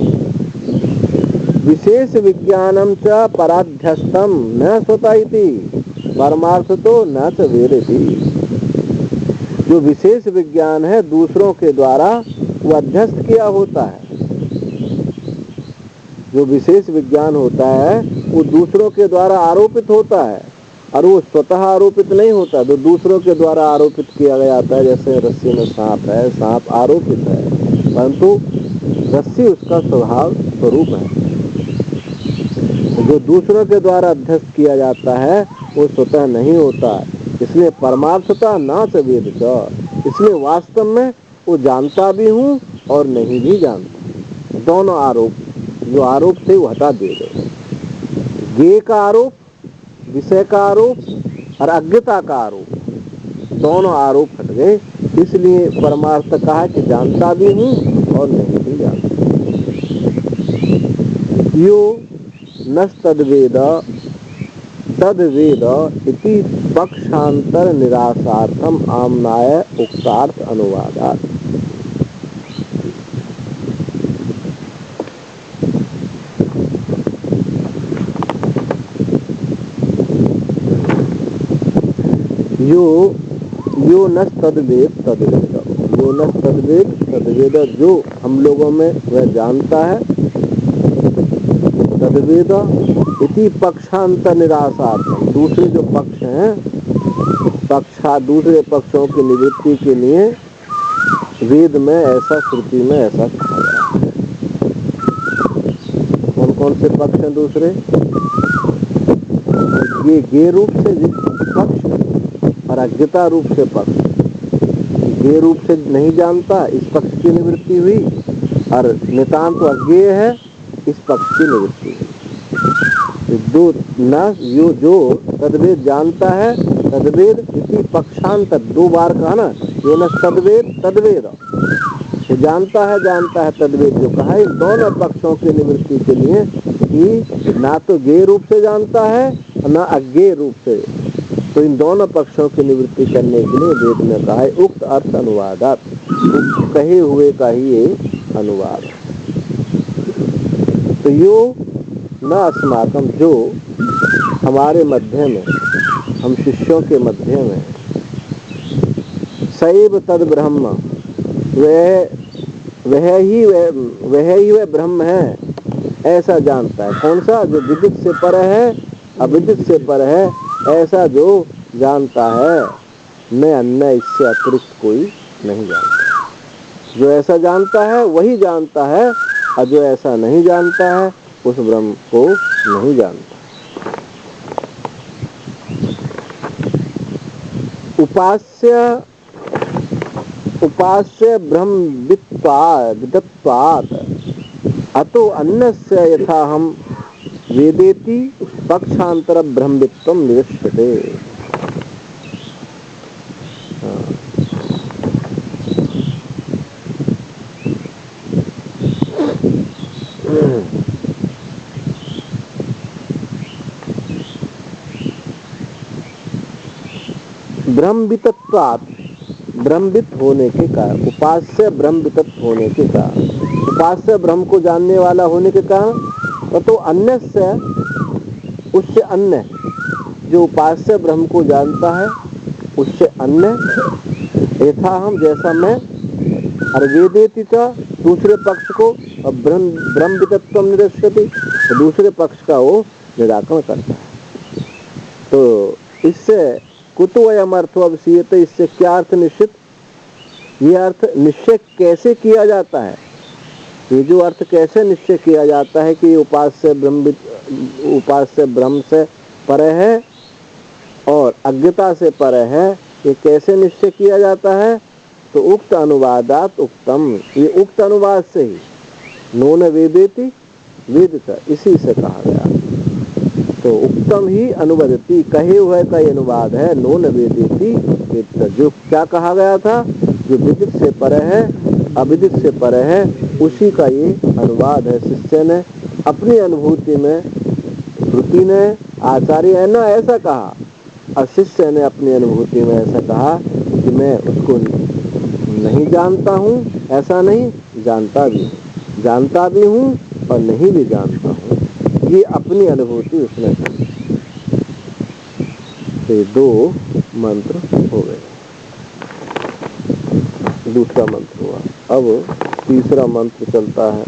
विशेष विज्ञानम च पराध्यस्तम न स्वतः इति परमार्थ तो न च वेदेति। जो विशेष विज्ञान है दूसरों के द्वारा वो अध्यस्त किया होता है। जो विशेष विज्ञान होता है वो दूसरों के द्वारा आरोपित होता है, और वो स्वतः आरोपित नहीं होता, तो दूसरों के द्वारा आरोपित किया गया जाता है। जैसे रस्सी में सांप है, सांप आरोपित है, परंतु रस्सी उसका स्वभाव स्वरूप है। जो दूसरों के द्वारा अध्यस्त किया जाता है वो स्वतः नहीं होता। इसलिए परमार्थता ना च वेद च, इसलिए वास्तव में वो जानता भी हूँ और नहीं भी जानता। दोनों आरोप, जो आरोप थे वो हटा दिए गए। ज्ञेय का आरोप, विषय का आरोप और अज्ञता का आरोप, दोनों आरोप हट गए। इसलिए परमार्थ कहा कि जानता भी हूँ और नहीं भी जानता। यो नस्तद्वेद तद्वेद इति पक्षांतर निरासार्थम आमनाय उक्तार्थ अनुवादात्। यो न तद्वेद तद्वेद, यो न तद्वेद तद्वेद, जो हम लोगों में वह जानता है। तद्वेद इति पक्षांतर निरासार्थम, दूसरे जो पक्ष हैं, दूसरे पक्षों की निवृत्ति के लिए वेद में ऐसा, श्रुति में ऐसा कहा गया है। कौन कौन से पक्ष हैं दूसरे? ये ज्ञेय रूप से पक्ष और अज्ञता रूप से पक्ष। ज्ञेय रूप से नहीं जानता, इस पक्ष की निवृत्ति हुई, और नितांत तो अज्ञेय है, इस पक्ष की निवृत्ति हुई। दो न यो, जो तद्वेद जानता है, तद्वेद इति पक्षांतर, दो बार कहा ना, यो न तद्वेद तद्वेद, वो जानता है तद्वेद जो कहा, इन दोनों पक्षों की निवृत्ति के लिए कि ना तो ज्ञेय रूप से जानता है और ना अज्ञेय रूप से, तो इन दोनों पक्षों की निवृत्ति करने के लिए वेद ने कहा है उक्त अर्थ अनुवादात, कहे हुए का ही ये अनुवाद है। तो यो न अस्माकम, जो हमारे मध्य में, हम शिष्यों के मध्य में, सैव तद ब्रह्म, वह ही वह ब्रह्म है, ऐसा जानता है। कौन सा? जो विदित से पर है, अविदित से पर है, ऐसा जो जानता है। मैं अन्य इससे अतिरिक्त कोई नहीं जानता। जो ऐसा जानता है वही जानता है, और जो ऐसा नहीं जानता है उस ब्रह्म को नहीं जानता। उपास्य ब्रह्मविदत्वात् अतो अन्यस्य यथा हम वेदेति पक्षांतर ब्रह्मवित्वम निदृश्यते। ब्रह्मवित्वात्, ब्रह्मवित होने के कारण, उपास्य ब्रह्मवित होने के कारण, उपास्य ब्रह्म को जानने वाला होने के कारण, तो अन्य से, उससे अन्य, जो उपास्य ब्रह्म को जानता है उससे अन्य, यथा हम, जैसा मैं, और वेदेति का दूसरे पक्ष को, और ब्रह्मवित्वम निदर्शति, तो दूसरे पक्ष का वो निराकरण करता है। तो इससे कुतो अयम अर्थो अवसीयते, इससे क्या अर्थ निश्चित? ये अर्थ निश्चय कैसे किया जाता है? ये जो अर्थ कैसे निश्चय किया जाता है कि उपास्य ब्रह्म से परे है और अज्ञता से परे है, ये कैसे निश्चय किया जाता है? तो उक्त अनुवादात उक्तम, ये उक्त अनुवाद से ही, नून वेदेति वेदित, इसी से कहा गया। तो उक्तम ही अनुवदति, कहे हुए का अनुवाद है, नून वेदेति वेदित। जो क्या कहा गया था, जो विदित से परे है, अविदित से परे है, उसी का ये अनुवाद है। शिष्य ने अपनी अनुभूति में, श्रुति ने, आचार्य ने ऐसा कहा, और शिष्य ने अपनी अनुभूति में ऐसा कहा कि मैं उसको नहीं जानता हूँ, ऐसा नहीं, जानता भी हूँ और नहीं भी जानता हूँ। ये अपनी अनुभूति उसने की। तो दो मंत्र हो गए, दूसरा मंत्र हुआ। अब तीसरा मंत्र चलता है,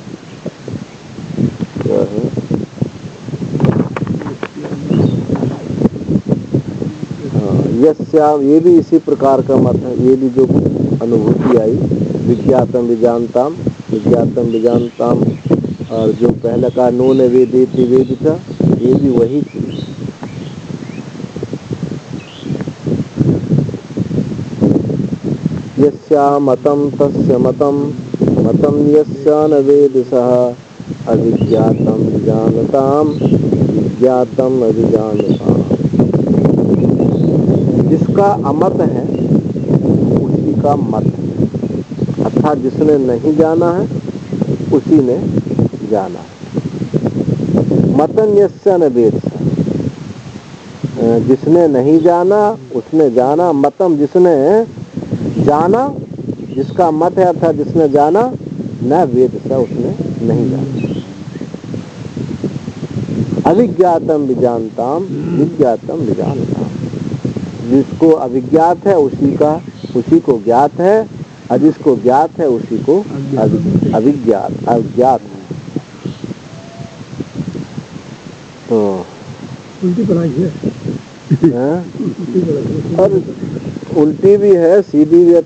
क्या है? यस्याम, ये भी इसी प्रकार का मत है। ये भी जो अनुभूति आई, विज्ञातम विजानताम, विज्ञातम विजानताम, और जो पहले का नो न वेदेति वेदिता, ये भी वही चीज। यस्या मतम तस्य मतम, मतम यस्या न वेद सः अविज्ञातम विजानताम, विज्ञातम अविजानताम। जिसका अमत है उसी का मत है, अर्थात जिसने नहीं जाना है उसी ने जाना है। मतन यस्य न वेद, जिसने नहीं जाना उसने जाना। मतम, जिसने जाना, जिसका मत है अर्थात जिसने जाना, न वेद सा, उसने नहीं जाना। अविज्ञातम विजानताम, विज्ञातम विजानताम। जिसको अविज्ञात है उसी को ज्ञात है, और जिसको ज्ञात है उसी को अविज्ञात अज्ञात है। तो उल्टी पढ़ाई है, और उल्टी भी है सीधी भी है।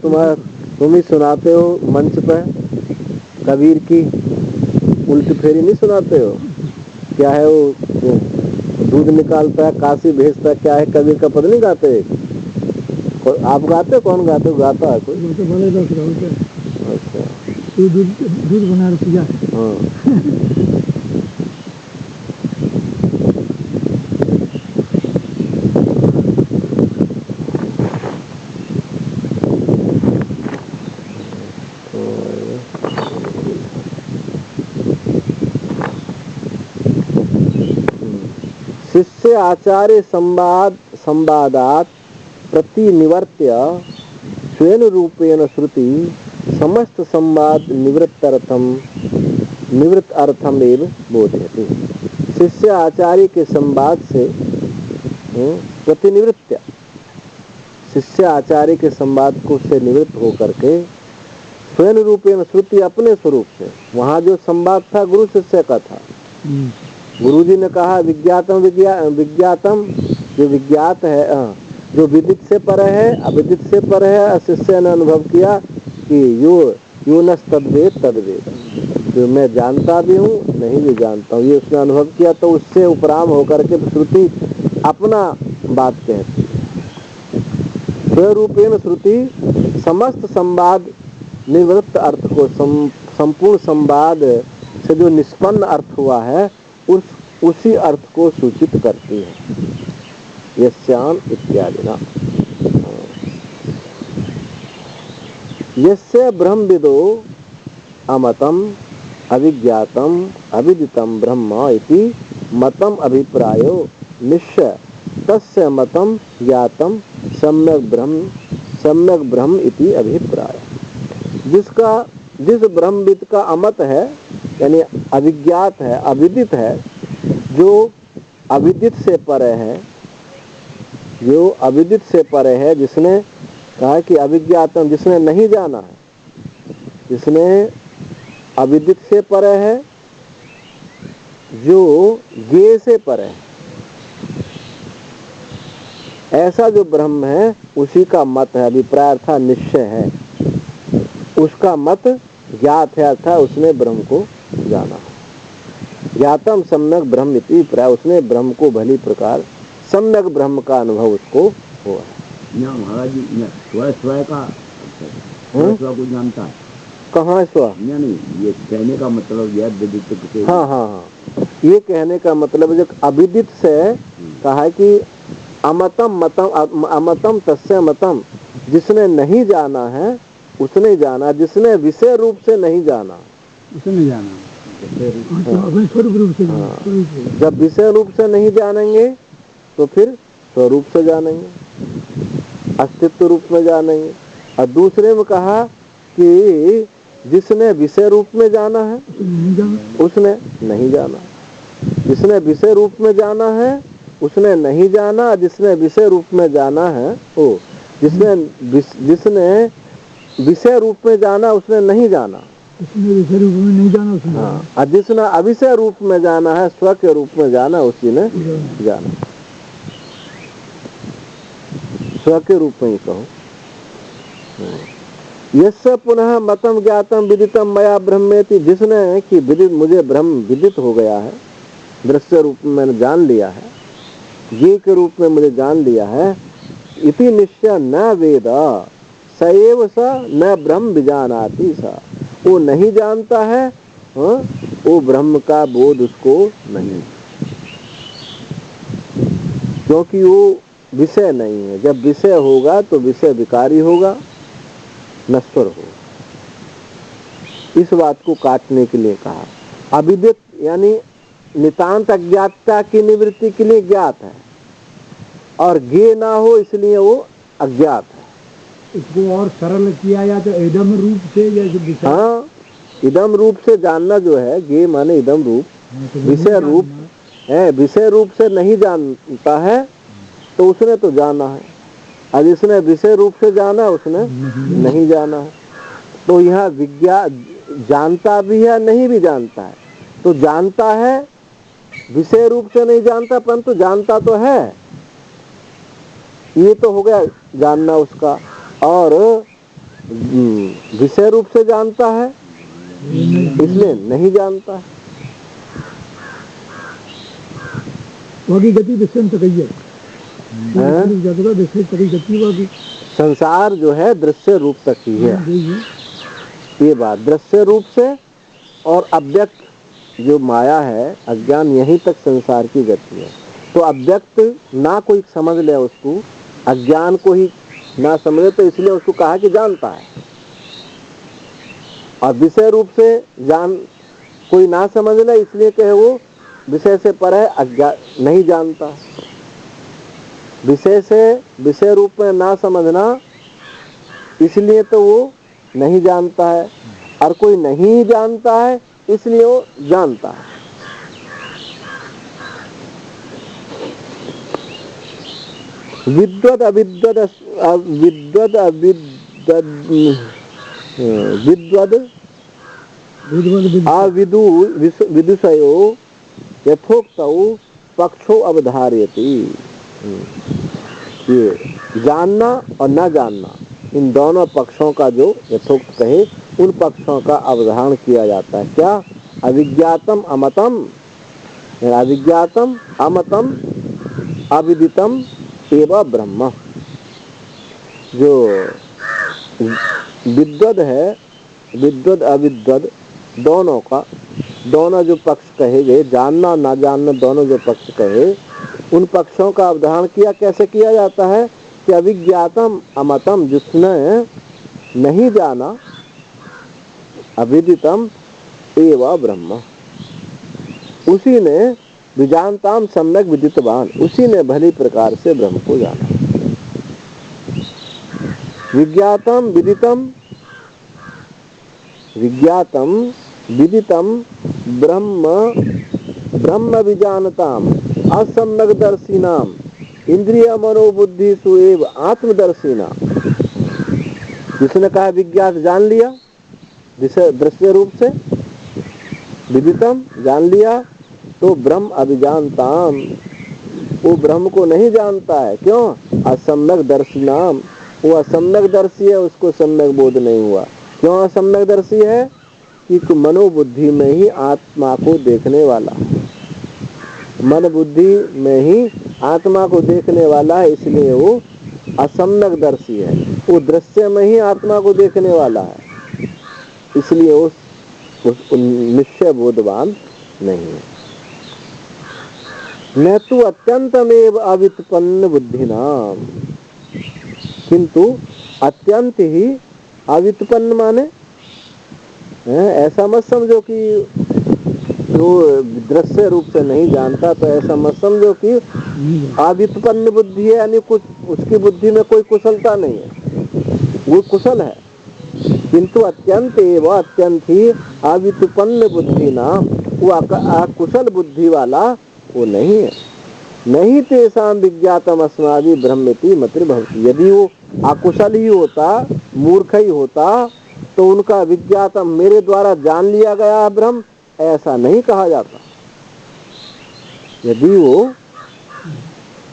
तुम ही सुनाते हो मंच पर कबीर की उल्टी फेरी नहीं सुनाते हो? क्या है वो, दूध निकालता है काशी भेजता है, क्या है कबीर का पद नहीं गाते? आप गाते? कौन गाते? गाता है कोई? अच्छा, दूध बना रखी है। हाँ। शिष्य आचार्य संवादात प्रतिनिवर्त्य स्वेन रूपेण श्रुति समस्त संवाद निवृत्त अर्थम एव बोधयति। शिष्य आचार्य के संवाद से प्रतिनिवृत्य, शिष्य आचार्य के संवाद को से निवृत्त होकर के स्वयं रूपेण श्रुति, अपने स्वरूप से, वहाँ जो संवाद था गुरु शिष्य का था। गुरु जी ने कहा विज्ञातम विज्ञातम, जो विज्ञात है, जो विदित से पर है, अविदित से पर है। शिष्य ने अनुभव किया कि यो न तद्वेद तद्वेद, जो मैं जानता भी हूँ नहीं भी जानता हूँ, ये उसने अनुभव किया। तो उससे उपराम होकर के श्रुति अपना बात कहती है। स्वरूपेण श्रुति समस्त संवाद निवृत्त अर्थ को, संपूर्ण संवाद से जो निष्पन्न अर्थ हुआ है उसी अर्थ को सूचित करती है। यस्याम इत्यादि ना। यस्य ब्रह्मविदो अमतम अविज्ञातम अविदितम ब्रह्म इति मतम अभिप्रायो निश्चय तस्य मतम ज्ञातम सम्यक ब्रह्म इति अभिप्राय। जिस ब्रह्मविद का अमत है, यानी अविज्ञात है, अविदित है, जो अविदित से परे है, जो अविदित से परे है, जिसने कहा कि अविज्ञातम, जिसने नहीं जाना है, जिसने अविदित से परे है, जो ज्ञेय से परे है, ऐसा जो ब्रह्म है उसी का मत है। अभिप्राय अर्थात निश्चय है, उसका मत ज्ञात है, अर्थात उसने ब्रह्म को जाना। ज्ञातम सम्यक ब्रह्म इति प्राय, उसने ब्रह्म को भली प्रकार, सम्यक ब्रह्म का अनुभव उसको हुआ। महाराज जी स्वयं का स्व को जानता है। कहाँ स्व? नहीं, ये कहने का मतलब यह विदित। हाँ हाँ हाँ, ये कहने का मतलब जो अविदित से कहा है कि अमतम तस्य मतम, जिसने नहीं जाना है उसने जाना, जिसने विषय रूप से नहीं जाना उसने जाना। स्वरूप रूप से जाना। जब विषय रूप से नहीं जानेंगे तो फिर स्वरूप से जानेंगे, अस्तित्व रूप में जानेंगे। और दूसरे में कहा कि जिसने विषय रूप में जाना है उसने नहीं जाना, जिसने विषय रूप में जाना है उसने नहीं जाना, जिसने विषय रूप में जाना है वो, जिसने विषय रूप में जाना उसने नहीं जाना, जिसने विषय रूप में नहीं जाना उसने। हाँ, और जिसने अविषय रूप में जाना है, स्व के रूप में जाना, उसी ने जाना। स्व के रूप में ही कहो। यस्य पुनः मतम ज्ञातम विदितम मया ब्रह्मेति, जिसने कि विदित मुझे ब्रह्म विदित हो गया है, दृश्य रूप में मैंने जान लिया है, ये के रूप में मुझे जान लिया है, इति निश्चय न वेद सएव स न ब्रह्म विजानाति स, वो नहीं जानता है, वो ब्रह्म का बोध उसको नहीं, क्योंकि वो विषय नहीं है। जब विषय होगा तो विषय विकारी होगा, नश्वर हो। इस बात को काटने के लिए कहा। अविदित यानी नितांत अज्ञातता की निवृत्ति के लिए ज्ञात है, और ज्ञेय ना हो इसलिए वो अज्ञात है। इसको और सरल किया या तो इदम रूप से, जैसे हाँ, इदम रूप से जानना जो है, ज्ञेय माने इदम रूप, विषय रूप है। विषय रूप से नहीं जानता है तो उसने तो जाना है, और जिसने विषय रूप से जाना उसने नहीं जाना है। तो यहाँ विज्ञान जानता भी है, नहीं भी जानता है। तो जानता है, विषय रूप से नहीं जानता, परंतु जानता तो है। ये तो हो गया जानना उसका। और विषय रूप से जानता है, इसलिए नहीं जानता है। वही गति विषय तक ही है। संसार जो है दृश्य रूप तक ही है, ये बात। दृश्य रूप से और अव्यक्त जो माया है, अज्ञान, यहीं तक संसार की गति है। तो अव्यक्त ना कोई समझ ले उसको, अज्ञान को ही ना समझे, तो इसलिए उसको कहा कि जानता है। और विषय रूप से जान कोई ना समझ ले, इसलिए कहे वो विषय से पर है, अज्ञान नहीं जानता। विषय से विषय रूप में ना समझना, इसलिए तो वो नहीं जानता है। और कोई नहीं जानता है इसलिए वो जानता है। विद्वद अविद्वद विद्वद अविद्वद विद्वद अविदु विदुषयो यथोक्तौ पक्षो अवधारयति। ये जानना और न जानना, इन दोनों पक्षों का जो यथोक्त कहे, उन पक्षों का अवधारण किया जाता है। क्या? अविज्ञातम अमतम, अविज्ञातम अमतम अविदितम एवं ब्रह्म। जो विद्वद है, विद्वद अविद्वद दोनों का, दोनों जो पक्ष कहे गए, जानना ना जानना दोनों जो पक्ष कहे, उन पक्षों का अवधारण किया। कैसे किया जाता है? कि अविज्ञातम अमतम, जिसने नहीं जाना, अविदितम एवं ब्रह्म, उसी ने विजानताम सम्यक विदितवान, उसी ने भली प्रकार से ब्रह्म को जाना। विज्ञातम विदितम, विज्ञातम विदितम ब्रह्म ब्रह्म विजानताम असम्यक दर्शिनाम इंद्रिय मनोबुद्धि सुएव आत्मदर्शिना। जिसने कहा विज्ञात जान लिया दृश्य रूप से, विदितम जान लिया, तो ब्रह्म अभिजानताम, वो ब्रह्म को नहीं जानता है। क्यों? असम्यक दर्शिनाम, वो असम्यक दर्शी है, उसको सम्यक बोध नहीं हुआ। क्यों असम्यक दर्शी है? कि मनोबुद्धि में ही आत्मा को देखने वाला, मन बुद्धि में ही आत्मा को देखने वाला है, इसलिए वो असम्यक दर्शी है। वो दृश्य में ही आत्मा को देखने वाला है, इसलिए उस निश्चय बोधवान नहीं है। न तो अत्यंतमेव अवित्पन्न बुद्धिनाम, किंतु अत्यंत ही अवित्पन्न माने ऐसा मत समझो कि जो दृश्य रूप से नहीं जानता, तो ऐसा मत समझो कि अवित्पन्न बुद्धि है, यानी कुछ उसकी बुद्धि में कोई कुशलता नहीं है। वो कुशल है, किंतु अत्यंत एवं अत्यंत ही अवित्पन्न बुद्धि ना, वो अकुशल बुद्धि वाला वो नहीं है। नहीं तेषां विज्ञातम अस्माभि ब्रह्मेति मतिर भवति। यदि वो अकुशल ही होता, मूर्ख ही होता, तो उनका विज्ञातम, मेरे द्वारा जान लिया गया ब्रह्म, ऐसा नहीं कहा जाता। यदि वो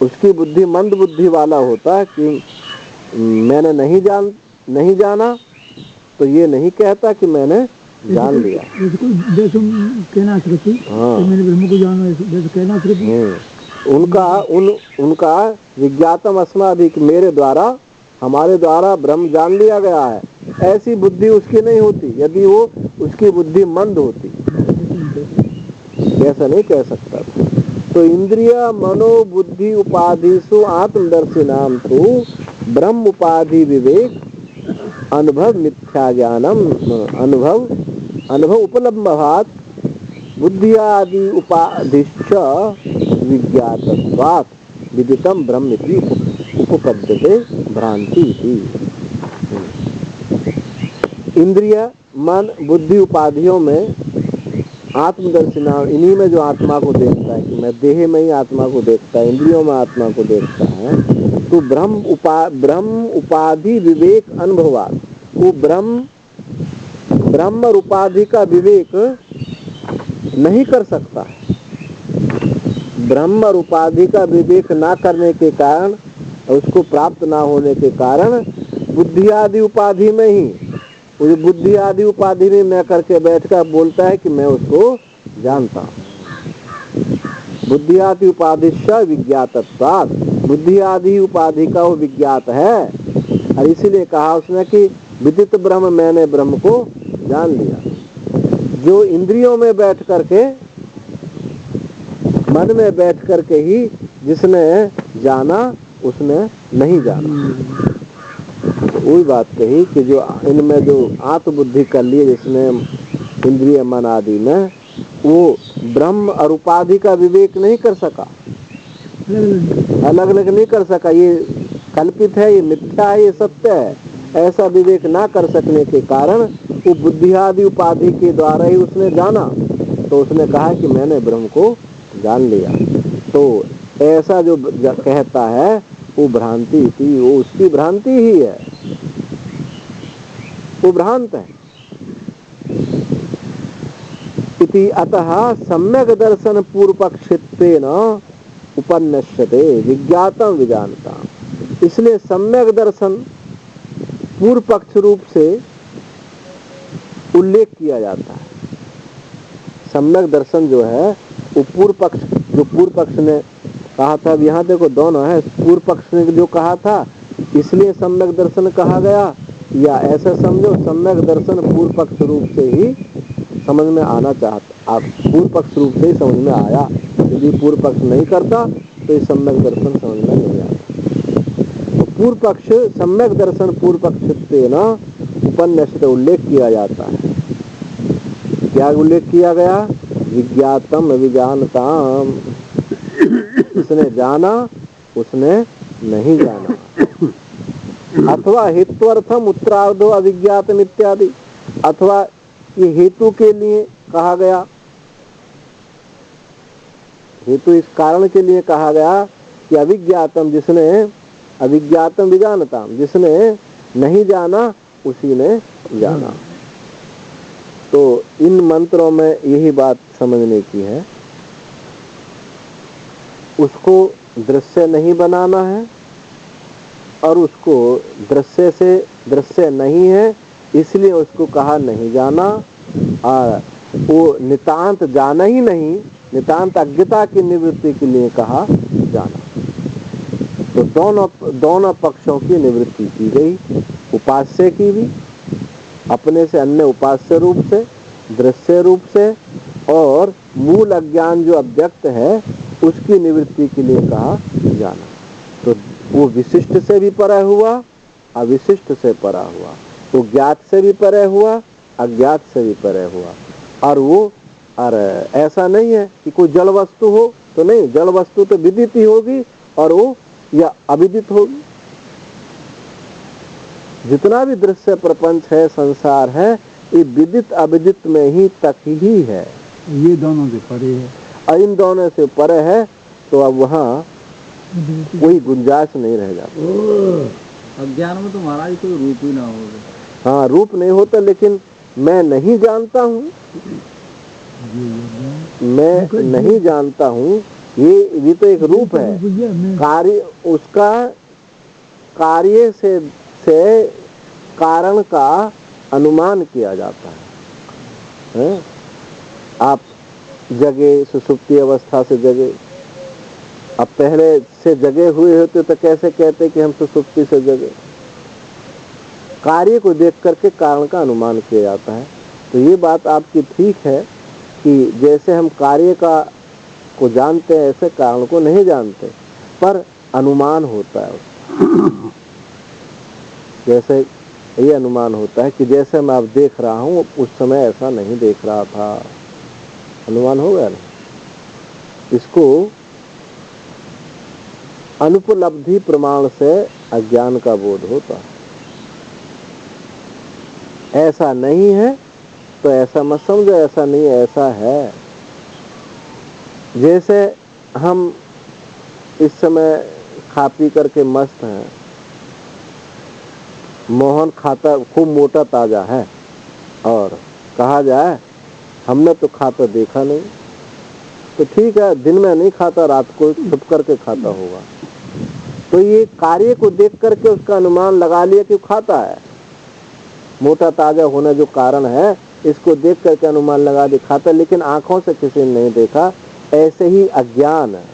उसकी बुद्धि मंद बुद्धि वाला होता कि मैंने नहीं जाना तो ये नहीं कहता कि मैंने जान लिया। जैसे कहना श्रुति, मैंने ब्रह्म को जाना, जैसे कहना श्रुति। उनका विज्ञातम अस्माभि, मेरे द्वारा, हमारे द्वारा ब्रह्म जान लिया गया है, ऐसी बुद्धि उसकी नहीं होती। यदि वो उसकी बुद्धि मंद होती ऐसा नहीं कह सकता था। तो इंद्रिय मनोबुद्धि उपाधिषु आत्मदर्शिनाम तो ब्रह्म उपाधि विवेक अनुभव मिथ्या ज्ञानम अनुभव उपलब्धभात बुद्धियादि उपाधिश्च विज्ञातत्वात् विदितम ब्रह्मेति उपपद्यते भ्रांति इति। इंद्रिय मन बुद्धि उपाधियों में आत्मदर्शिना, इन्हीं में जो आत्मा को देखता है कि मैं देह में ही आत्मा को देखता है, इंद्रियों में आत्मा को देखता है, तो ब्रह्म उपाधि विवेक अनुभवात, वो ब्रह्म और उपाधि का विवेक नहीं कर सकता है। ब्रह्म और उपाधि का विवेक ना करने के कारण, उसको प्राप्त ना होने के कारण बुद्धि आदि उपाधि में ही, वो बुद्धि आदि उपाधि में मैं करके बैठकर बोलता है कि मैं उसको जानता हूँ। बुद्धि आदि उपाधि से विज्ञातत्वात्, बुद्धि आदि उपाधि का वो विज्ञात है। और इसीलिए कहा उसने कि विदित ब्रह्म, मैंने ब्रह्म को जान लिया। जो इंद्रियों में बैठ करके, मन में बैठ करके ही जिसने जाना उसने नहीं जाना। वही बात कही कि जो इनमें जो आत्मबुद्धि कर लिए जिसने इंद्रिय मन आदि में, वो ब्रह्म और उपाधि का विवेक नहीं कर सका, अलग अलग नहीं कर सका। ये कल्पित है, ये मिथ्या है, ये सत्य है, ऐसा विवेक ना कर सकने के कारण वो बुद्धि आदि उपाधि के द्वारा ही उसने जाना। तो उसने कहा कि मैंने ब्रह्म को जान लिया। तो ऐसा जो कहता है वो भ्रांति थी, वो उसकी भ्रांति ही है, वो भ्रांत है। इति अतः सम्यक दर्शन पूर्व पक्षित्वेन उपन्यस्यते विज्ञातम विजानता। इसलिए सम्यक दर्शन पूर्व पक्ष रूप से उल्लेख किया जाता है। सम्यक दर्शन जो है वो पूर्व पक्ष, जो पूर्व पक्ष ने कहा था, यहाँ देखो दोनों है, पूर्व पक्ष ने जो कहा था इसलिए सम्यक दर्शन कहा गया, या ऐसा समझो सम्यक दर्शन पूर्व पक्ष रूप से ही समझ में आना चाहता, आप पूर्व पक्ष रूप से ही समझ में आया। यदि पूर्व पक्ष नहीं करता तो ये सम्यक दर्शन समझ में नहीं आता। तो पूर्व पक्ष सम्यक दर्शन पूर्व पक्ष से न उपन्यास उल्लेख किया जाता है। क्या उल्लेख किया गया? विज्ञातम अविजानताम, उसने जाना उसने नहीं जाना। अथवा हेत्वर्थम उत्तरार्धो अविज्ञातम इत्यादि, अथवा ये हेतु के लिए कहा गया, हेतु इस कारण के लिए कहा गया कि अविज्ञातम, जिसने अविज्ञातम विजानताम, जिसने नहीं जाना उसी ने जाना। तो इन मंत्रों में यही बात समझने की है, उसको दृश्य नहीं बनाना है और उसको दृश्य से दृश्य नहीं है इसलिए उसको कहा नहीं जाना, और वो नितांत जाना ही नहीं, नितांत अज्ञता की निवृत्ति के लिए कहा जाना। तो दोनों पक्षों की निवृत्ति की गई, उपास्य की भी, अपने से अन्य उपास्य रूप से, दृश्य रूप से, और मूल अज्ञान जो अव्यक्त है उसकी निवृत्ति के लिए कहा जाना। तो वो विशिष्ट से भी परे हुआ, अविशिष्ट से परा हुआ, वो ज्ञात से भी परे हुआ, अज्ञात से भी परे हुआ। और वो ऐसा नहीं है कि कोई जल वस्तु हो तो नहीं, जल वस्तु तो विदित ही होगी और वो या अविदित होगी। जितना भी दृश्य प्रपंच है, संसार है, ये विदित अविदित में ही तक ही है, ये दोनों से परे है। और इन दोनों से परे है तो अब वहाँ कोई गुंजाइश नहीं रह जाता। अज्ञान में तो महाराज कोई रूप ही ना होगा। हाँ, रूप नहीं होता, लेकिन मैं नहीं जानता हूँ, मैं नहीं जानता हूँ, ये भी तो एक रूप है। कार्य उसका कार्य से कारण का अनुमान किया जाता है? आप जगे, सुषुप्ति अवस्था से जगे, अब पहले से जगे हुए होते तो कैसे कहते कि हम सुषुप्ति से जगे? कार्य को देख करके कारण का अनुमान किया जाता है। तो ये बात आपकी ठीक है कि जैसे हम कार्य को जानते हैं ऐसे कारण को नहीं जानते, पर अनुमान होता है उसका। जैसे ये अनुमान होता है कि जैसे मैं अब देख रहा हूँ उस समय ऐसा नहीं देख रहा था, अनुमान हो गया ना। इसको अनुपलब्धि प्रमाण से अज्ञान का बोध होता है। ऐसा नहीं है तो ऐसा मत समझो, ऐसा नहीं ऐसा है। जैसे हम इस समय खा पी करके मस्त हैं, मोहन खाता खूब मोटा ताजा है, और कहा जाए हमने तो खाता देखा नहीं, तो ठीक है, दिन में नहीं खाता, रात को छुप करके खाता होगा। तो ये कार्य को देख करके उसका अनुमान लगा लिया कि खाता है। मोटा ताजा होने जो कारण है इसको देख करके अनुमान लगा दिखाता, लेकिन आंखों से किसी ने नहीं देखा। ऐसे ही अज्ञान है,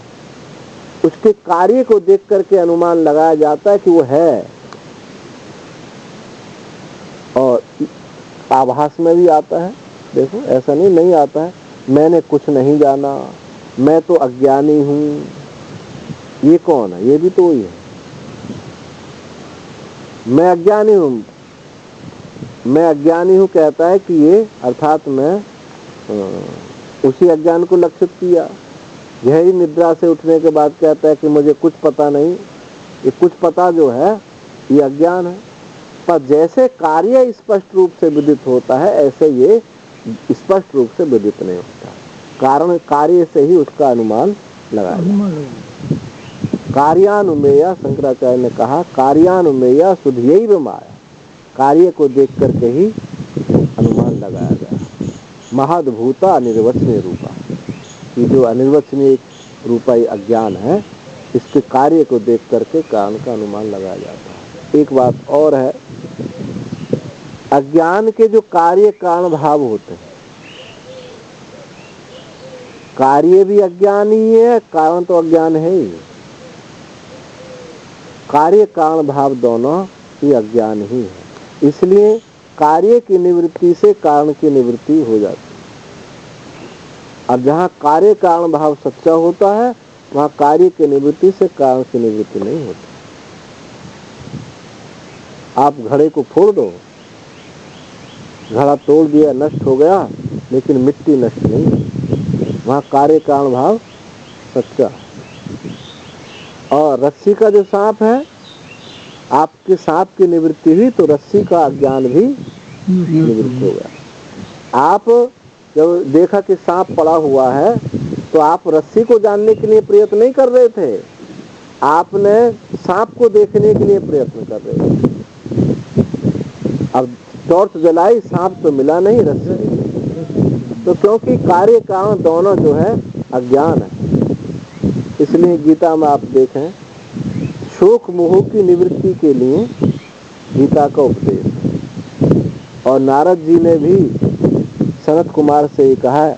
उसके कार्य को देख करके अनुमान लगाया जाता है कि वो है। और आभास में भी आता है, देखो ऐसा नहीं आता है मैंने कुछ नहीं जाना, मैं तो अज्ञानी हूँ। ये कौन है? ये भी तो वही है, मैं अज्ञानी हूँ। मैं अज्ञानी हूँ कहता है कि ये अर्थात मैं उसी अज्ञान को लक्षित किया। गहरी निद्रा से उठने के बाद कहता है कि मुझे कुछ पता नहीं। ये कुछ पता जो है ये अज्ञान है। पर जैसे कार्य स्पष्ट रूप से विदित होता है ऐसे ये स्पष्ट रूप से विदित नहीं होता। कारण कार्य से ही उसका अनुमान लगाया। कार्यानुमेया, शंकराचार्य ने कहा कार्यानुमेया सुधयैव माया, कार्य को देख करके ही अनुमान लगाया गया। महद्भूता अनिर्वचनीय रूपा, ये जो अनिर्वचनीय रूपा ये अज्ञान है, इसके कार्य को देख करके कारण का अनुमान लगाया जाता है। एक बात और है, अज्ञान के जो कार्य कारण भाव होते हैं, कार्य भी अज्ञान ही है, कारण तो अज्ञान है ही। कार्य कारण भाव दोनों ही अज्ञान ही है। इसलिए कार्य की निवृत्ति से कारण की निवृत्ति हो जाती है। और जहाँ कार्य कारण भाव सच्चा होता है वहाँ कार्य की निवृत्ति से कारण की निवृत्ति नहीं होती। आप घड़े को फोड़ दो, घड़ा तोड़ दिया, नष्ट हो गया, लेकिन मिट्टी नष्ट नहीं है, वहाँ कार्य कारण भाव सच्चा। और रस्सी का जो सांप है, आपके सांप की निवृत्ति हुई तो रस्सी का अज्ञान भी निवृत्त हो गया। आप जब देखा कि सांप पड़ा हुआ है तो आप रस्सी को जानने के लिए प्रयत्न नहीं कर रहे थे, आपने सांप को देखने के लिए प्रयत्न कर रहे थे। अब टॉर्च जलाई, सांप तो मिला नहीं, रस्सी। तो क्योंकि कार्य कारण दोनों जो है अज्ञान है। इसलिए गीता में आप देखें, शोक मोह की निवृत्ति के लिए गीता का उपदेश है। और नारद जी ने भी सनत कुमार से ये कहा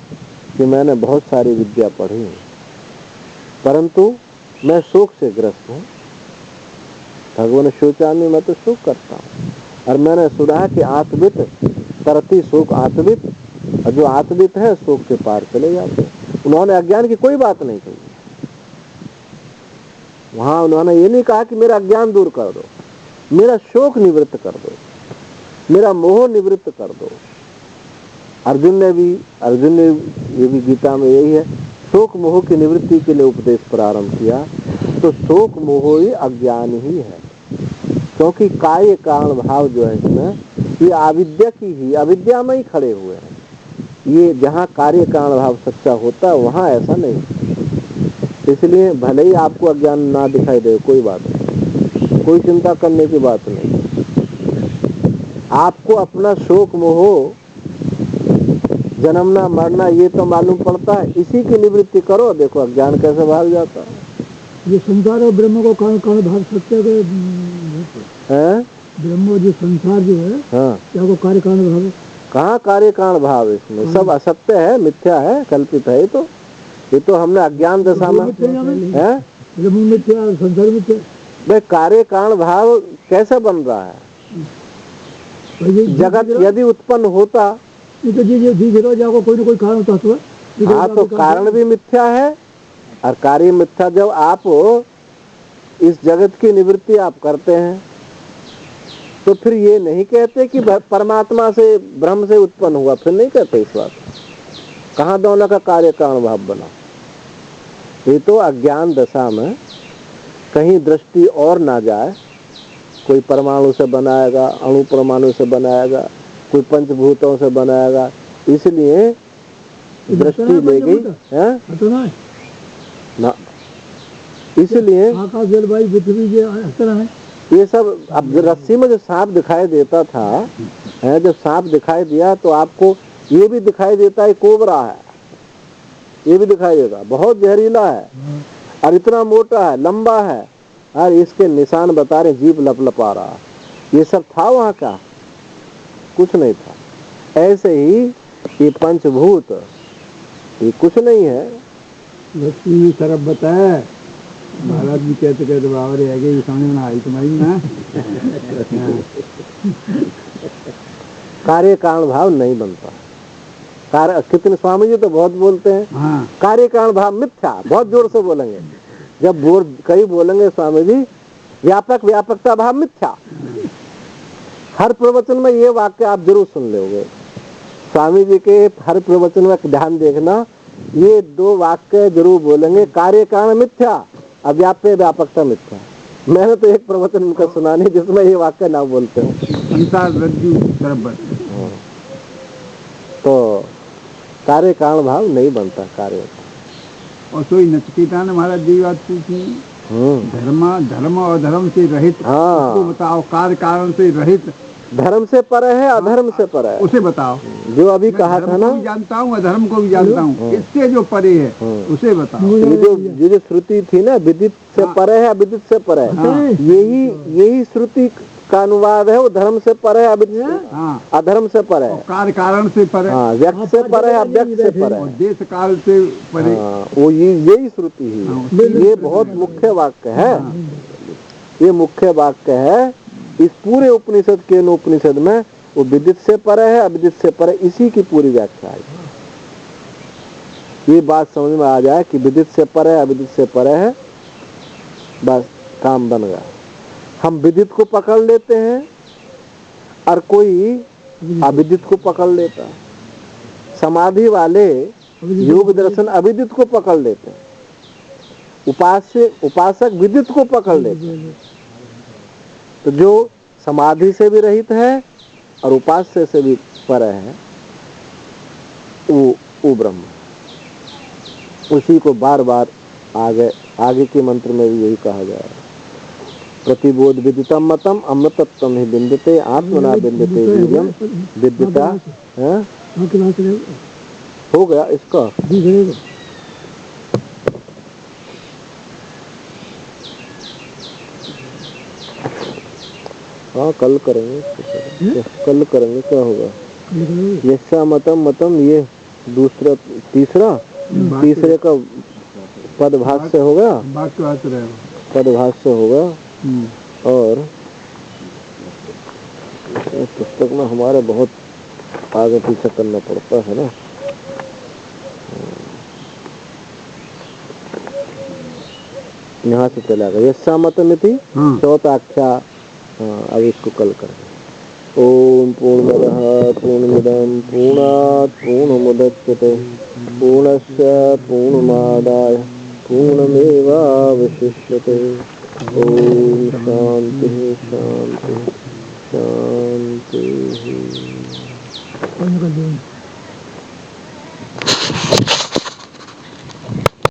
कि मैंने बहुत सारी विद्या पढ़ी है, परंतु मैं शोक से ग्रस्त हूँ। भगवान शोचामी, मैं तो शोक करता हूँ। और मैंने सुना है कि आत्मित तरती शोक आत्मित, और जो आत्मित है शोक के पार चले जाते हैं। उन्होंने अज्ञान की कोई बात नहीं कही। वहां उन्होंने ये नहीं कहा कि मेरा अज्ञान दूर कर दो, मेरा शोक निवृत्त कर दो, मेरा मोह निवृत्त कर दो। अर्जुन ने ये भी गीता में यही है, शोक मोह की निवृत्ति के लिए उपदेश प्रारंभ किया। तो शोक मोह ही अज्ञान ही है, क्योंकि कार्य कारण भाव जो है इसमें ये अविद्या की ही, अविद्या में ही खड़े हुए हैं। ये जहाँ कार्य कारण भाव सच्चा होता है वहाँ ऐसा नहीं। इसलिए भले ही आपको अज्ञान ना दिखाई दे, कोई बात नहीं, कोई चिंता करने की बात नहीं। आपको अपना शोक मोह, जन्मना मरना ये तो मालूम पड़ता है, इसी की निवृत्ति करो, देखो अज्ञान कैसे भाग जाता है। ये संसार और ब्रह्म को कौन कौन भाग सकते हैं? हैं? ब्रह्म जो संसार जो है, हाँ, क्या वो कार्य कारण भाव है? कहाँ कार्य कारण भाव इसमें? सब असत्य है, मिथ्या है, कल्पित है। ये तो हमने अज्ञान दशा में है। ब्रह्म मिथ्या, संसार मिथ्या। भाई कार्य कारण भाव कैसे बन रहा है? जगत यदि उत्पन्न होता तो जी जाओ कोई ना कोई कारण तत्व है। हाँ, तो कारण भी मिथ्या है और कार्य मिथ्या। जब आप इस जगत की निवृत्ति आप करते हैं तो फिर ये नहीं कहते कि परमात्मा से ब्रह्म से उत्पन्न हुआ, फिर नहीं कहते इस बात। कहाँ दोनों का कार्य कारण भाव बना? ये तो अज्ञान दशा में कहीं दृष्टि और ना जाए। कोई परमाणु से बनाएगा, अणु परमाणु से बनाएगा, कोई पंचभूतों से बनाएगा, इसलिए दृष्टि ले गई है ना। इसलिए आकाश जल वायु पृथ्वी है। ये सब अब रस्सी में जो सांप दिखाई देता था है, जब सांप दिखाई दिया तो आपको ये भी दिखाई देता है कोबरा है, ये भी दिखाई देता, बहुत जहरीला है और इतना मोटा है, लंबा है और इसके निशान बता रहे, जीभ लपलपा रहा। ये सब था वहां का? कुछ नहीं था। ऐसे ही ये पंचभूत ये कुछ नहीं है। लक्ष्मी तरफ बताया महाराज भी कहते कहते बाबा रे आगे समझ में आई तुम्हारी ना। कार्य कारण भाव नहीं बनता। कार्य कितने स्वामी जी तो बहुत बोलते हैं। हाँ। कार्य कारण भाव मिथ्या, बहुत जोर से बोलेंगे। जब कई बोलेंगे स्वामी जी व्यापक व्यापकता भाव मिथ्या। हर प्रवचन में ये वाक्य आप जरूर सुन लोगे। स्वामी जी के हर प्रवचन में ध्यान देखना, ये दो वाक्य जरूर बोलेंगे, कार्य कारण मिथ्या, अव्याप्य व्यापकता मिथ्या। मैंने तो एक प्रवचन उनका सुना नहीं जिसमें ये वाक्य ना बोलते हो। तो कार्य कारण भाव नहीं बनता कार्य। और तो नचकेता ने महाराज जी बात पूछी, धर्म और धर्म से रहित। हाँ, उसको बताओ। कार्य कारण से रहित धर्म से परे है, अधर्म से परे है, उसे बताओ। जो अभी कहा था ना, जानता हूँ, अधर्म को भी जानता हूँ, इससे जो परे है उसे बताओ। ये जो श्रुति थी ना, विदित से परे है, अविदित से परे है, यही श्रुति का अनुवाद है। वो धर्म से परे है, अधर्म से परे है, कार्य कारण से परे, व्यक्त से परे है, अव्यक्त से परे है, देश काल से परे। वो यही श्रुति ही। ये बहुत मुख्य वाक्य है। ये मुख्य वाक्य है इस पूरे उपनिषद के उपनिषद में। वो विदित से परे है, अविदित से परे, इसी की पूरी व्याख्या है। ये बात समझ में आ जाए कि विदित से परे है, अविदित से परे है, बस काम बन गया। हम विदित को पकड़ लेते हैं और कोई अविदित को पकड़ लेता है। समाधि वाले योग दर्शन अविदित को पकड़ लेते हैं, उपासक विदित को पकड़ लेते हैं। तो जो समाधि से भी रहित है और उपास्य से भी परे है, वो ब्रह्म, उसी को बार बार आगे के मंत्र में भी यही कहा गया है। प्रतिबोध विदितम मतम अमृतत्वम ही बिंदते आत्मना बिंदते वीर्यम विद्यता। हो गया इसका। हाँ, कल करेंगे। कल करेंगे, क्या होगा? यस्या मतम मतम, ये दूसरा तीसरे का पदभाष्य होगा, पदभाष्य होगा। और पुस्तक में हमारे बहुत आगे पीछे करना पड़ता है ना। यहाँ से चला गया यस्या मतमिति चौथाख्या। अब इसको कल करें। ओम पूर्णमदः पूर्णमिदं पूर्णात् पूर्णमुदच्यते पूर्णस्य पूर्णमादाय पूर्णमेवावशिष्यते। ओम शांति शांति शांति।